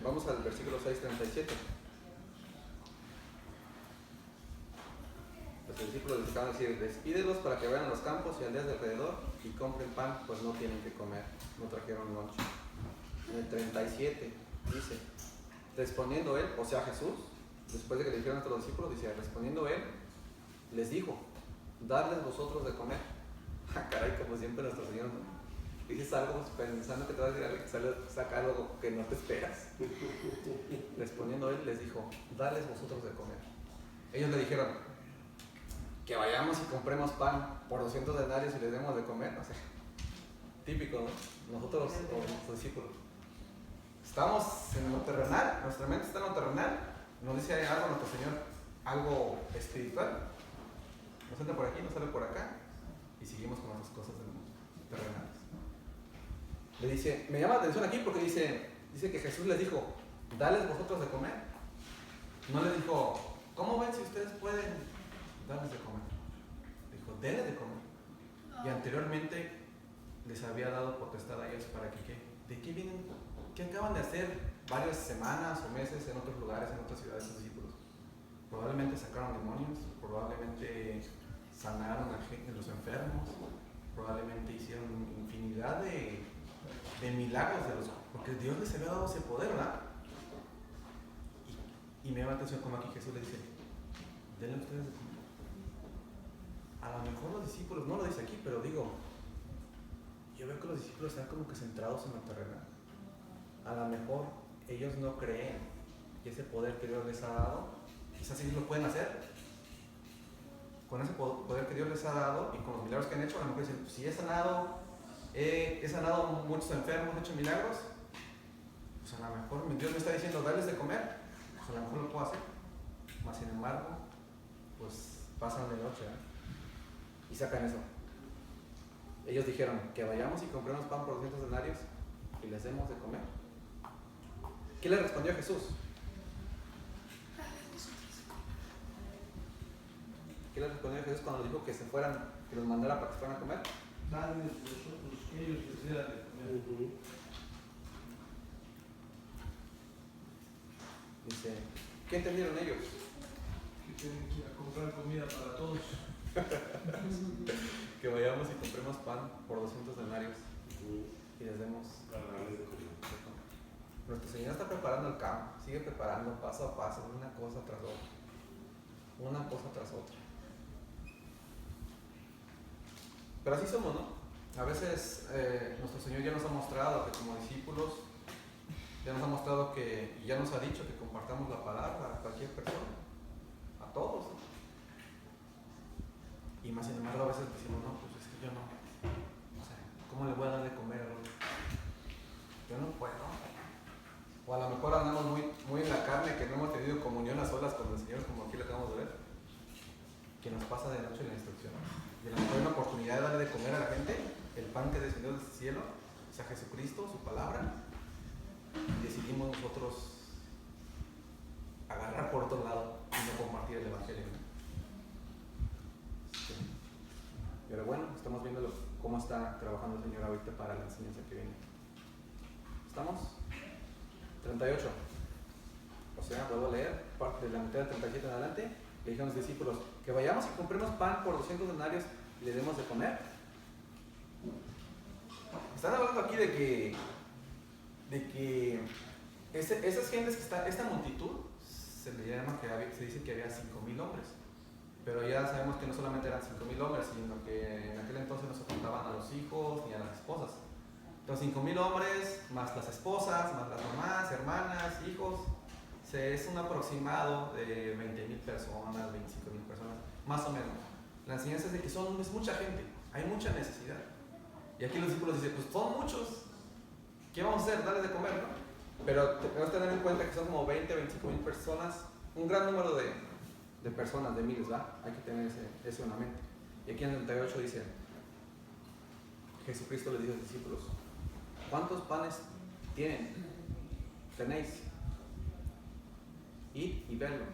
vamos al versículo 6:37. Los discípulos les acaban de decir: despídelos para que vayan a los campos y aldeas de alrededor y compren pan, pues no tienen que comer. No trajeron lonche. En el 37 dice: respondiendo él, o sea Jesús, después de que le dijeron a los discípulos, dice: respondiendo él, les dijo: dadles vosotros de comer. Caray, como siempre nuestro Señor, ¿no? Dices algo pensando que te vas a decir algo que saca algo que no te esperas. Respondiendo él, les dijo: dadles vosotros de comer. Ellos le dijeron: que vayamos y compremos pan por 200 denarios y les demos de comer. O sea, típico, ¿no? Nosotros, los discípulos, estamos en lo terrenal, nuestra mente está en lo terrenal, nos dice algo nuestro Señor, algo espiritual, nos entra por aquí, nos sale por acá y seguimos con las cosas terrenales. Le dice, me llama la atención aquí porque dice que Jesús les dijo: dales vosotros de comer. No les dijo: ¿cómo ven si ustedes pueden darles de comer? Dijo: denles de comer. Y anteriormente les había dado potestad a ellos para que, ¿de qué vienen? ¿Qué acaban de hacer varias semanas o meses en otros lugares, en otras ciudades, sus discípulos? Probablemente sacaron demonios, probablemente sanaron a los enfermos, probablemente hicieron infinidad de milagros porque Dios les había dado ese poder, ¿verdad? Y me llama la atención como aquí Jesús le dice: denle ustedes de comer. A lo mejor los discípulos, no lo dice aquí, pero digo, yo veo que los discípulos están como que centrados en lo terrenal. A lo mejor ellos no creen que ese poder que Dios les ha dado, quizás ellos lo pueden hacer. Con ese poder que Dios les ha dado y con los milagros que han hecho, a lo mejor dicen: si he sanado muchos enfermos, he hecho milagros, pues a lo mejor Dios me está diciendo: darles de comer, pues a lo mejor lo puedo hacer. Mas sin embargo, pues pasan de noche, y sacan eso. Ellos dijeron: que vayamos y compremos pan por 200 denarios y les demos de comer. ¿Qué le respondió Jesús? ¿Qué le respondió Jesús cuando dijo que se fueran, que los mandara para que fueran a comer? Dadles vosotros que ellos quisieran de comer. Dice: ¿qué entendieron ellos? Que tienen que ir a comprar comida para todos. Que vayamos y compremos pan por 200 denarios y les demos de comer. Nuestro Señor está preparando el campo, sigue preparando paso a paso, una cosa tras otra. Una cosa tras otra. Pero así somos, ¿no? A veces nuestro Señor ya nos ha mostrado que como discípulos, ya nos ha mostrado que, y ya nos ha dicho que compartamos la palabra a cualquier persona, a todos, ¿no? Y más sin embargo a veces decimos: no, pues es que yo no, o sea, ¿cómo le voy a dar de comer a otro? Yo no puedo. O a lo mejor andamos muy en la carne, que no hemos tenido comunión a solas con el Señor, como aquí lo acabamos de ver, que nos pasa de noche en la instrucción. Y a lo mejor hay una oportunidad de darle de comer a la gente el pan que descendió del cielo, o sea, Jesucristo, su palabra, y decidimos nosotros agarrar por otro lado y no compartir el Evangelio. Sí. Pero bueno, estamos viendo cómo está trabajando el Señor ahorita para la enseñanza que viene. ¿Estamos? 38. O sea, vuelvo a leer, parte de la mitad del 37 en adelante. Le dijeron a los discípulos: que vayamos y compremos pan por 200 denarios y le demos de comer. Están hablando aquí de que esas gentes que están, esta multitud, se le llama que se dice que había 5,000 hombres. Pero ya sabemos que no solamente eran 5,000 hombres, sino que en aquel entonces no se contaban a los hijos ni a las esposas. Entonces 5,000 hombres, más las esposas, más las mamás, hermanas, hijos, es un aproximado de 20,000 personas, 25,000 personas, más o menos. La enseñanza es de que es mucha gente, hay mucha necesidad. Y aquí los discípulos dicen, pues son muchos, ¿qué vamos a hacer? Darles de comer, ¿no? Pero tenemos que tener en cuenta que son como 20, 25,000 personas, un gran número de personas, de miles, ¿verdad? Hay que tener eso en la mente. Y aquí en el 38 dice, Jesucristo les dijo a los discípulos, ¿cuántos panes tenéis? Id y verlo.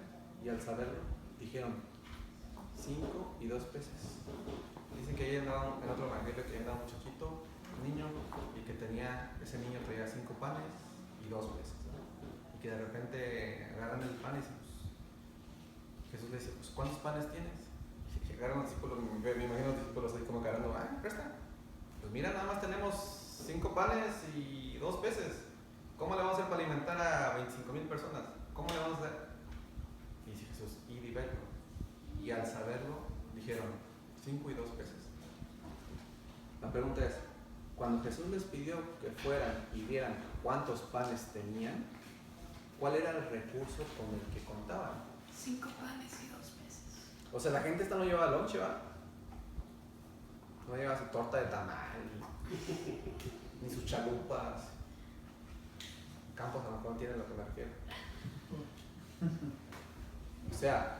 Y al saberlo, dijeron, 5 y 2 peces. Dice que ahí andaba, en otro evangelio, que andaba un muchachito, un niño, y que ese niño traía 5 panes y 2 peces. ¿No? Y que de repente agarran el pan y dicen, pues, Jesús le dice, pues, ¿cuántos panes tienes? Y agarran los discípulos, me imagino los discípulos ahí como agarrando, presta. Pues mira, nada más tenemos 5 panes y 2 peces. ¿Cómo le vamos a hacer para alimentar a 25,000 personas? ¿Cómo le vamos a hacer? Y dice Jesús, id y verlo. Y al saberlo, dijeron, 5 y 2 peces. La pregunta es, cuando Jesús les pidió que fueran y vieran cuántos panes tenían, ¿cuál era el recurso con el que contaban? 5 panes y 2 peces. O sea, la gente esta no lleva lonche, ¿va? No lleva su torta de tamal, ni sus chalupas. Campos a lo mejor tienen lo que me refiero. O sea,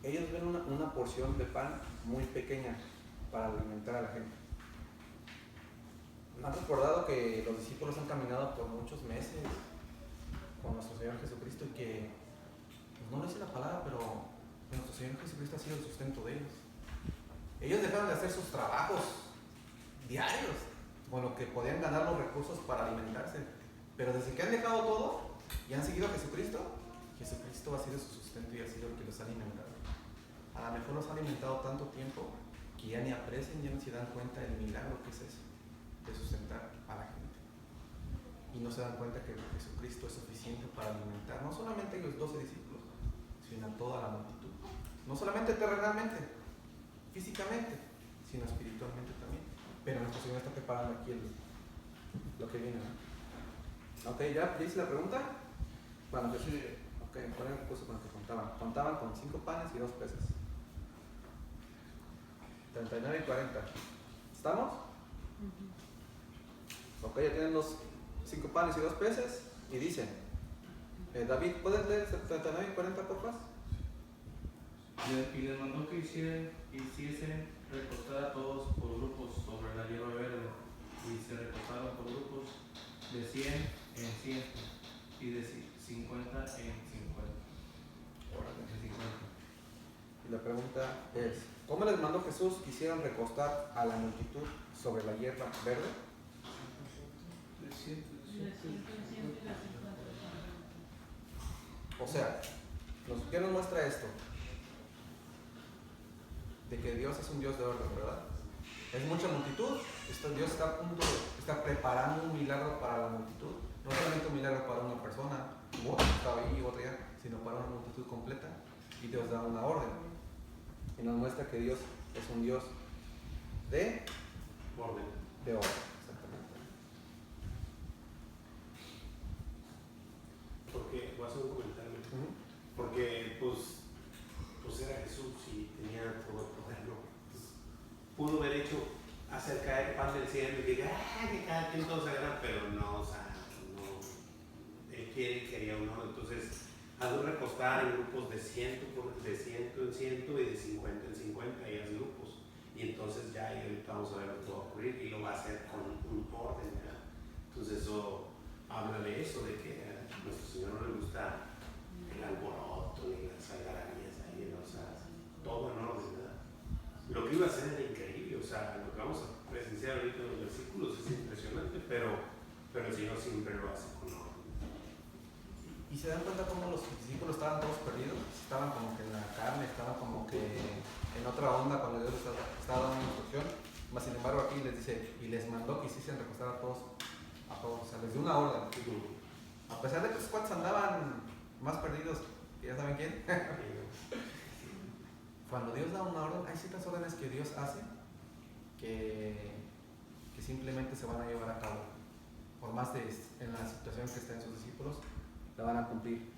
ellos ven una porción de pan muy pequeña para alimentar a la gente. ¿No han recordado que los discípulos han caminado por muchos meses con nuestro Señor Jesucristo y que, pues no lo dice la palabra, pero nuestro Señor Jesucristo ha sido el sustento de ellos? Ellos dejaron de hacer sus trabajos diarios con lo que podían ganar los recursos para alimentarse, pero desde que han dejado todo y han seguido a Jesucristo, Jesucristo ha sido su sustento y ha sido el que los ha alimentado. A lo mejor los ha alimentado tanto tiempo que ya ni aprecian, ya no se dan cuenta del milagro que es eso, de sustentar a la gente. Y no se dan cuenta que Jesucristo es suficiente para alimentar no solamente a los 12 discípulos, sino a toda la multitud. No solamente terrenalmente, físicamente, sino espiritualmente también. Pero nuestro Señor está preparando aquí lo que viene, ¿no? Ok, ¿ya hice la pregunta? Bueno, yo sí. Ok, ¿cuál era el recurso con el que contaban? Contaban con 5 panes y 2 peces. 39 y 40. ¿Estamos? Ok, ya tienen los 5 panes y 2 peces. Y dicen, David, ¿puedes leer 39 y 40 por favor? Y les mandó que hiciesen recostar a todos por grupos sobre la hierba verde, y se recostaron por grupos de 100 en 100 y de 50 en 50. Y la pregunta es, ¿cómo les mandó Jesús que hicieran recostar a la multitud sobre la hierba verde? O sea, ¿qué nos muestra esto? De que Dios es un Dios de orden, ¿verdad? Es mucha multitud, Dios está a punto, está preparando un milagro para la multitud. No solamente un milagro para una persona, otra estaba ahí, otra ya, sino para una multitud completa. Y Dios da una orden. Y nos muestra que Dios es un Dios de orden. De orden, exactamente. Porque, voy a hacer un comentario. Porque, pues era Jesús y tenía todo el poder, ¿no? Pues, pudo haber hecho hacer caer pan del cielo y diga, que cada quien todos agarran, pero no, o sea, no. Él quería uno, entonces, hazlo recostar en grupos de 100 en 100 y de 50 en 50 y haz grupos. Y entonces ya ahorita vamos a ver lo que va a ocurrir y lo va a hacer con un orden, ¿verdad? Entonces eso habla de eso, de que a nuestro Señor no le gusta el alboroto ni las algarabías ahí, ¿no? O sea, todo en orden, ¿verdad? Lo que iba a hacer era increíble, o sea, lo que vamos a presenciar ahorita en los versículos es impresionante, pero el Señor siempre lo hace con orden. ¿Y se dan cuenta cómo los discípulos estaban todos perdidos? Estaban como que en la carne, estaban como que en otra onda cuando Dios les estaba dando una instrucción. Mas sin embargo aquí les dice, y les mandó que hiciesen recostar a todos, o sea, les dio una orden. A pesar de que los cuates andaban más perdidos ¿Ya saben quién? Cuando Dios da una orden, hay ciertas órdenes que Dios hace que simplemente se van a llevar a cabo. Por más en la situación que estén sus discípulos, la van a cumplir.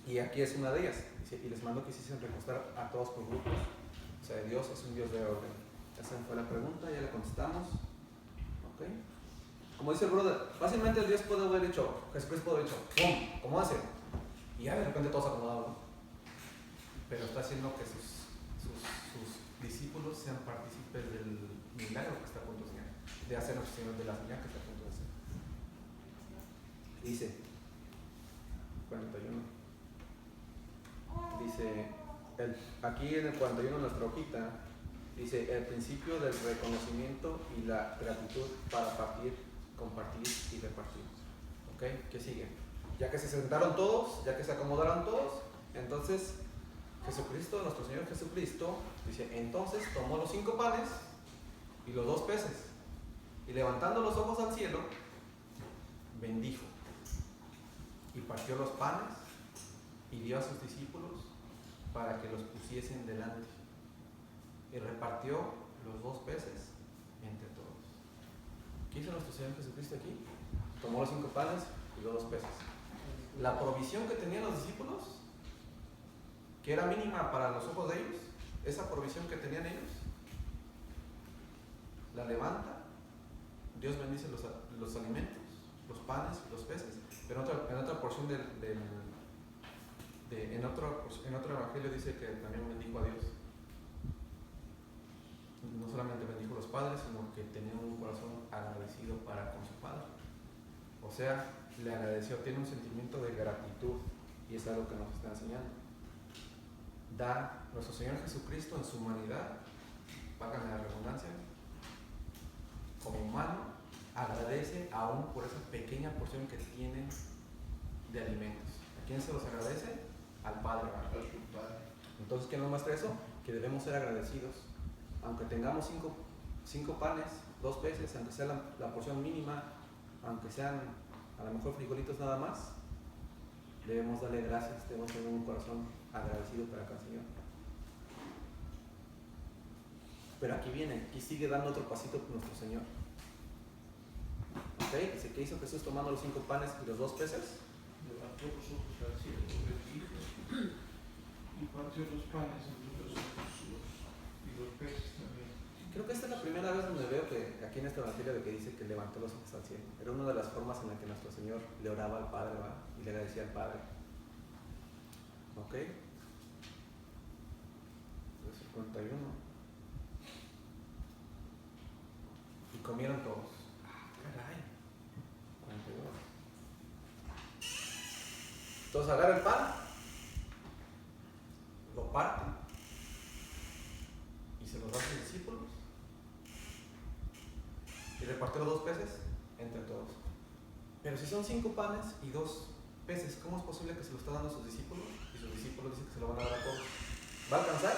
Y aquí es una de ellas. Dice, y les mando que hiciesen recostar a todos por grupos. O sea, Dios es un Dios de orden. Esa fue la pregunta, ya le contestamos. ¿Ok? Como dice el brother, fácilmente el Dios puede haber dicho, Jesucristo puede haber dicho, ¡pum! ¿Cómo hace? Y ya de repente todos acomodados, ¿no? Pero está haciendo que sus discípulos sean partícipes del milagro que está a punto de hacer, de hacer nuestro Señor, de la señal que está a punto de hacer. Dice 41. Dice, aquí en el 41 en nuestra hojita, dice el principio del reconocimiento y la gratitud para partir, compartir y repartir. ¿Ok? ¿Qué sigue? Ya que se sentaron todos, ya que se acomodaron todos, entonces Jesucristo, nuestro Señor Jesucristo, dice, entonces tomó los 5 panes y los 2 peces, y levantando los ojos al cielo, bendijo, y partió los panes, y dio a sus discípulos para que los pusiesen delante, y repartió los 2 peces entre todos. ¿Qué hizo nuestro Señor Jesucristo aquí? Tomó los 5 panes y los 2 peces. La provisión que tenían los discípulos, que era mínima para los ojos de ellos, esa provisión que tenían ellos, la levanta, Dios bendice los alimentos, los panes y los peces. Pero en otra porción en otro evangelio dice que también bendijo a Dios. No solamente bendijo a los padres, sino que tenía un corazón agradecido para con su padre. O sea, le agradeció, tiene un sentimiento de gratitud, y es algo que nos está enseñando. Nuestro Señor Jesucristo en su humanidad, págame la redundancia, como humano, agradece aún por esa pequeña porción que tiene de alimentos. ¿A quién se los agradece? Al Padre. Entonces, ¿qué nos muestra eso? Que debemos ser agradecidos. Aunque tengamos 5 panes, 2 peces, aunque sea la porción mínima, aunque sean a lo mejor frijolitos nada más, debemos darle gracias, debemos tener un corazón agradecido para con el Señor. Pero aquí sigue dando otro pasito por nuestro Señor. ¿Ok? Dice, ¿qué hizo Jesús tomando los 5 panes y los 2 peces? Levantó los ojos al cielo, bendijo y partió los panes entre los ojos y los peces también. Creo que esta es la primera vez donde veo que aquí en este evangelio de que dice que levantó los ojos al cielo. Era una de las formas en la que nuestro Señor le oraba al Padre, ¿verdad? Y le agradecía al Padre. ¿Ok? Verso 51. Y comieron todos. Caray. 42. Entonces agarra el pan, lo parte y se los da a sus discípulos, y repartió los 2 peces entre todos. Pero si son 5 panes y 2 peces, ¿cómo es posible que se lo está dando a sus discípulos? Y sus discípulos dicen que se lo van a dar a todos. ¿Va a alcanzar?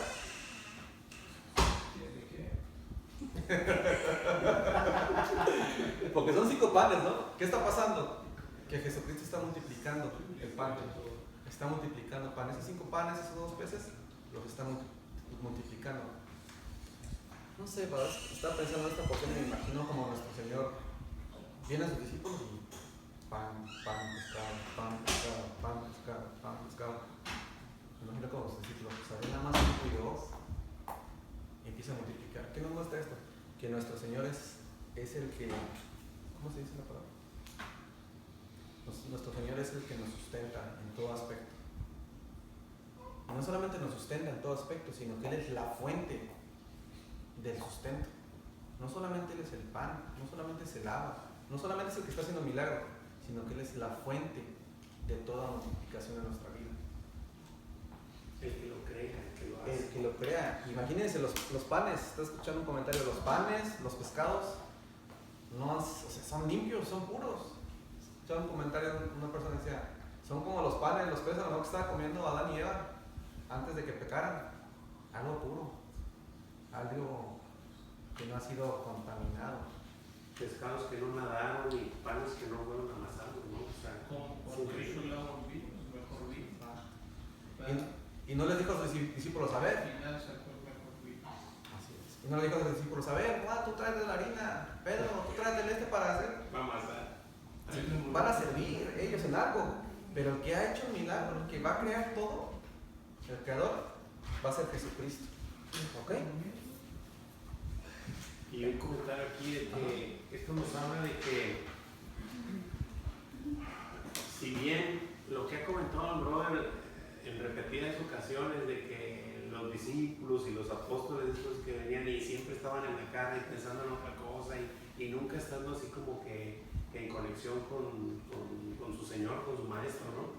Porque son 5 panes, ¿no? ¿Qué está pasando? Que Jesucristo está multiplicando el pan. Está multiplicando pan. Esos 5 panes, esos 2 peces, los está multiplicando. No sé, padre, estaba pensando en esta porción y me imagino como nuestro Señor viene a sus discípulos y pan, pescado, pan, pescado, pan, pescado, pan, pescado. Me imagino como los discípulos, pues había nada más 5 y 2 y empieza a multiplicar. ¿Qué nos muestra esto? Que nuestro Señor es el que, ¿cómo se dice la palabra? Nuestro Señor es el que nos sustenta en todo aspecto. Y no solamente nos sustenta en todo aspecto, sino que Él es la fuente del sustento. No solamente Él es el pan, no solamente es el agua, no solamente es el que está haciendo milagro, sino que Él es la fuente de toda multiplicación en nuestra vida. El que lo crea, el que lo hace. El que lo crea. Imagínense los panes, está escuchando un comentario, los panes, los pescados, no, o sea, son limpios, son puros. Escuchaba un comentario, una persona decía, son como los panes, los peces, a lo mejor que estaba comiendo Adán y Eva antes de que pecaran, algo puro, algo que no ha sido contaminado. Pescados que no nadaron y panes que no fueron amasados, ¿no? O sea, Como cuando hizo el agua en vino, es mejor vino. Y no les dijo a sus discípulos, a ver. Y no le dijo a sus discípulos, a ver, tú traes de la harina, Pedro, tú traes del para hacer. Vamos a dar. Van a servir ellos en algo, pero el que ha hecho el milagro, el que va a crear todo, el creador, va a ser Jesucristo. ¿Ok? Y un comentario aquí de que esto nos habla de que, si bien lo que ha comentado el brother en repetidas ocasiones de que los discípulos y los apóstoles estos que venían y siempre estaban en la carne y pensando en otra cosa y nunca estando así como que en conexión con su Señor, con su Maestro, ¿no?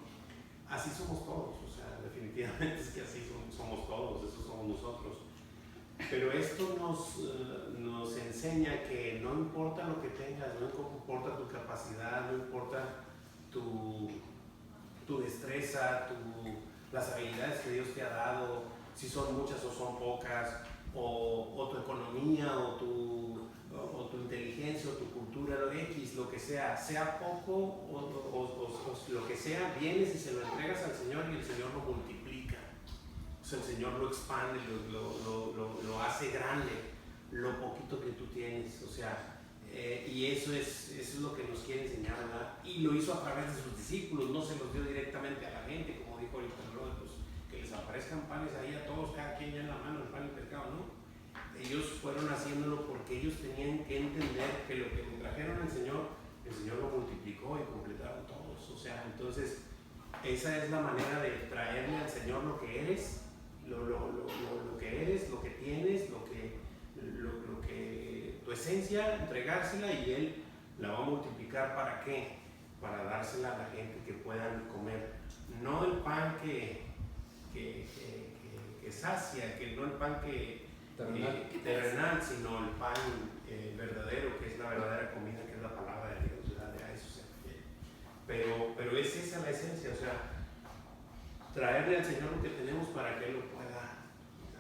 Así somos todos, o sea, definitivamente es que así somos todos, eso somos nosotros. Pero esto nos enseña que no importa lo que tengas, no importa tu capacidad, no importa tu destreza, las habilidades que Dios te ha dado, si son muchas o son pocas, o tu economía, o tu inteligencia, o tu cultura, lo que sea poco o lo que sea, vienes y se lo entregas al Señor y el Señor lo multiplica. O sea, el Señor lo expande, lo hace grande, lo poquito que tú tienes, o sea, y eso es lo que nos quiere enseñar, ¿verdad? Y lo hizo a través de sus discípulos, no se los dio directamente a la gente, como dijo ahorita el brother, pues que les aparezcan panes ahí a todos, cada quien ya en la mano, el pan y el pescado, ¿no? Ellos fueron haciéndolo porque ellos tenían que entender que lo que le trajeron al Señor, el Señor lo multiplicó y completaron todos, o sea, entonces esa es la manera de traerle al Señor lo que eres, lo que eres, lo que tienes, lo que tu esencia, entregársela y Él la va a multiplicar. ¿Para qué? Para dársela a la gente que puedan comer. No el pan que sacia, no el pan terrenal, sino el pan verdadero, que es la verdadera comida, que es la palabra de Dios, ¿verdad? A eso se refiere. Pero es esa la esencia, o sea, traerle al Señor lo que tenemos para que Él lo pueda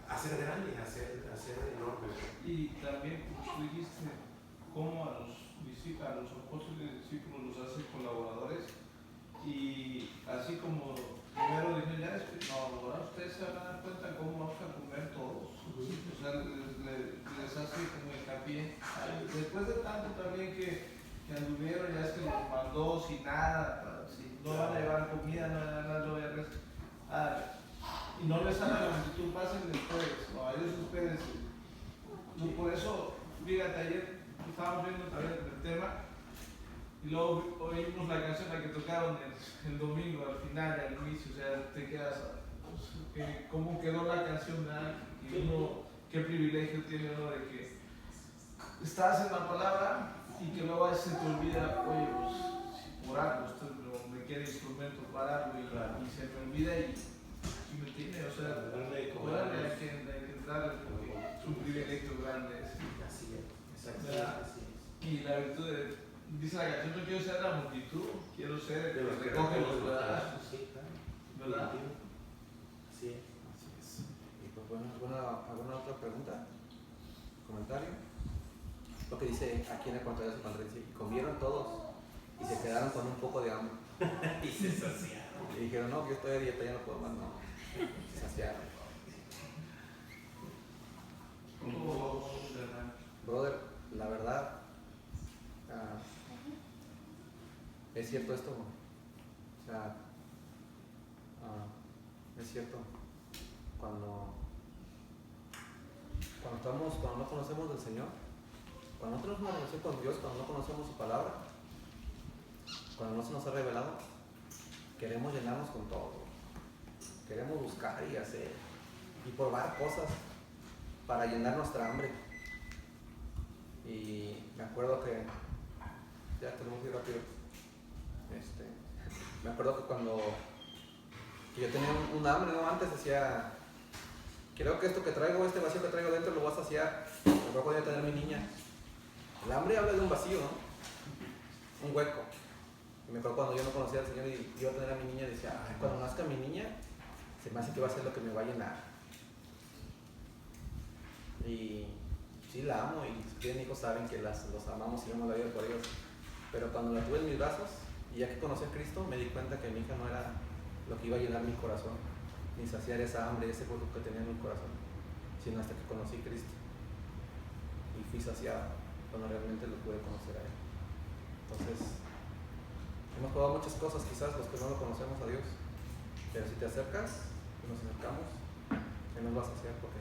hacer grande, hacer enorme. Y también, como tú dijiste, cómo a los apóstoles y discípulos los hace colaboradores, y así como primero dijeron, ya ahora ustedes se van a dar cuenta cómo vamos a comer todos. O sea, les hace como hincapié. Después de tanto también que anduvieron, ya es que los mandó sin nada, si no van a llevar comida, no van a dar los verdes. Y no les habla la multitud, pasen ustedes, no, a ellos ustedes. No, por eso, fíjate, ayer estábamos viendo también el tema y luego oímos la canción la que tocaron el domingo al final y al inicio, o sea, te quedas, pues, cómo quedó la canción, ¿verdad? Y uno, qué privilegio tiene uno de que estás en la palabra y que luego a veces se te olvida, oye, pues si por algo me queda instrumento para algo y se me olvida y me tiene, o sea, órale, hay que entrarle porque es un privilegio grande ese. Así es, exactamente. Y la virtud dice la canción, no quiero ser la multitud, quiero ser el que recoge los pedazos. Sí, claro. ¿Verdad? Así es. Así es. Y pues bueno, ¿alguna otra pregunta? ¿Comentario? Lo que dice aquí en el contrario de su padre, dice, y comieron todos y se quedaron con un poco de hambre. Y se saciaron. Y dijeron, no, yo estoy de dieta, ya no puedo más, no. Se saciaron. Brother, la verdad, es cierto esto, o sea, es cierto, cuando no conocemos del Señor, cuando no tenemos una relación con Dios, cuando no conocemos su palabra, cuando no se nos ha revelado, queremos llenarnos con todo, queremos buscar y hacer y probar cosas para llenar nuestra hambre. Y me acuerdo que, ya tenemos que ir rápido, me acuerdo que cuando yo tenía un hambre, ¿no? Antes decía, creo que esto que traigo, este vacío que traigo dentro lo voy a saciar, me acuerdo cuando yo tenía mi niña. El hambre habla de un vacío, ¿no? Un hueco. Y me acuerdo cuando yo no conocía al Señor y iba a tener a mi niña, decía, ay, cuando nazca mi niña, se me hace que va a ser lo que me va a llenar. Y sí la amo y si tienen hijos saben que los amamos y damos la vida por ellos. Pero cuando la tuve en mis brazos y ya que conocí a Cristo, me di cuenta que mi hija no era lo que iba a llenar mi corazón. ni saciar esa hambre, ese hueco que tenía en mi corazón, sino hasta que conocí a Cristo y fui saciado cuando realmente lo pude conocer a Él. Entonces, hemos probado muchas cosas, quizás los que no lo conocemos a Dios, pero si te acercas y nos acercamos, Él nos va a saciar porque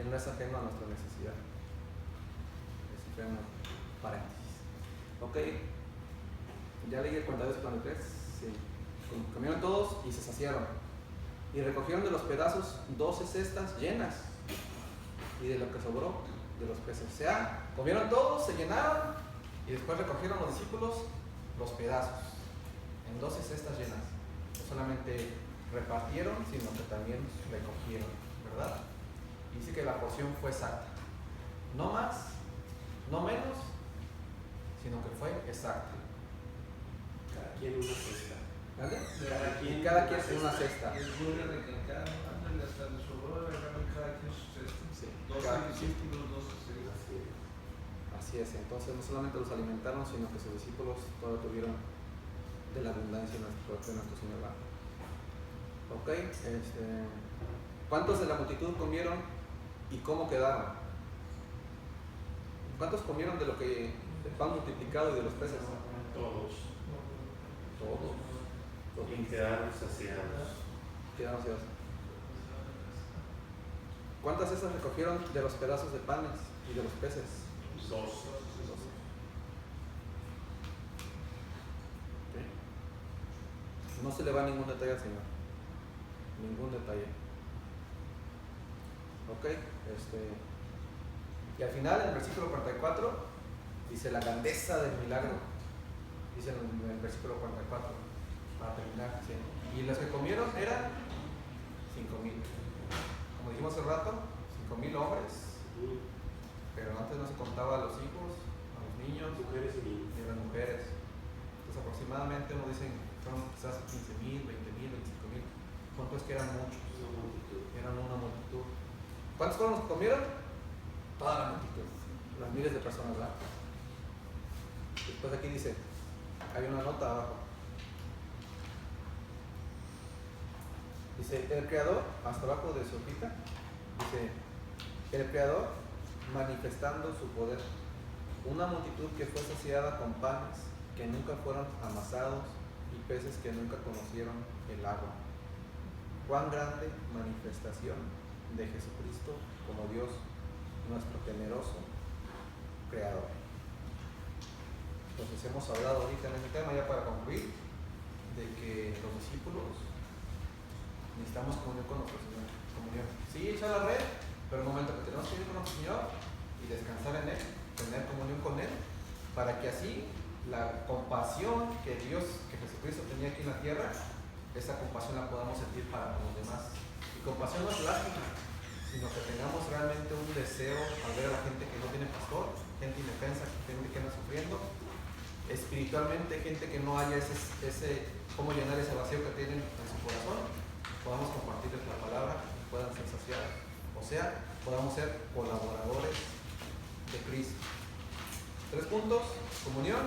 Él no es ajeno a nuestra necesidad. Eso fue un paréntesis. Ok, ya leí el 42 y 43. Sí. Comieron todos y se saciaron. Y recogieron de los pedazos 12 cestas llenas. Y de lo que sobró, de los peces. O sea, comieron todos, se llenaron. Y después recogieron los discípulos los pedazos. En 12 cestas llenas. No solamente repartieron, sino que también recogieron. ¿Verdad? Y dice que la porción fue exacta. No más, no menos, sino que fue exacta. Cada quien una cesta. ¿Vale? Cada quien una cesta. Les voy a recalcar, ándale, hasta les sobró, agarraron cada quien su cesta. Sí, 12 discípulos, 12 cestas. así es. Entonces no solamente los alimentaron, sino que sus discípulos todo tuvieron de la abundancia de nuestro Señor. Ok, ¿cuántos de la multitud comieron y cómo quedaron? ¿Cuántos comieron de lo que el pan multiplicado y de los peces? Todos. Todos. Y quedaron saciados. Quedaron saciados. ¿Cuántas cestas recogieron de los pedazos de panes y de los peces? 12. No se le va ningún detalle al Señor. Ningún detalle. Ok, y al final, en el versículo 44, dice la grandeza del milagro. Dice en el versículo 44, para terminar. ¿Sí? Y los que comieron eran 5,000. Como dijimos hace rato, 5,000 hombres. Pero antes no se contaba a los hijos, a los niños, Mujeres y niños. ni a las mujeres. Entonces aproximadamente uno dicen, fueron quizás 15,000, 20,000, 25,000. ¿Cuánto es que eran muchos? Eran una multitud. ¿Cuántos fueron los que comieron? Toda la multitud. Las miles de personas, ¿verdad? Después aquí dice, hay una nota abajo. Dice, el Creador, hasta abajo de su hojita, dice, el Creador manifestando su poder. Una multitud que fue saciada con panes que nunca fueron amasados y peces que nunca conocieron el agua. Cuán grande manifestación de Jesucristo como Dios, nuestro generoso Creador. Entonces hemos hablado ahorita en este tema, ya para concluir, de que los discípulos necesitamos comunión con nuestro Señor. Comunión. Sí, echar la red, pero el momento que tenemos que ir con nuestro Señor y descansar en Él, tener comunión con Él, para que así la compasión que Jesucristo tenía aquí en la tierra, esa compasión la podamos sentir para los demás. Y compasión no es lástima, sino que tengamos realmente un deseo al ver a la gente que no tiene pastor, gente indefensa, gente que anda sufriendo, espiritualmente gente que no haya ese cómo llenar ese vacío que tienen en su corazón, podamos compartirles la palabra y puedan ser saciados. O sea, podamos ser colaboradores de Cristo. 3 puntos: comunión,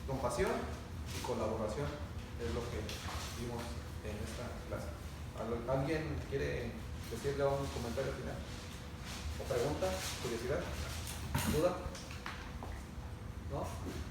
compasión y colaboración. Es lo que vimos en esta clase. ¿Alguien quiere decirle un comentario final? ¿O pregunta? ¿Curiosidad? ¿Duda? ¿No?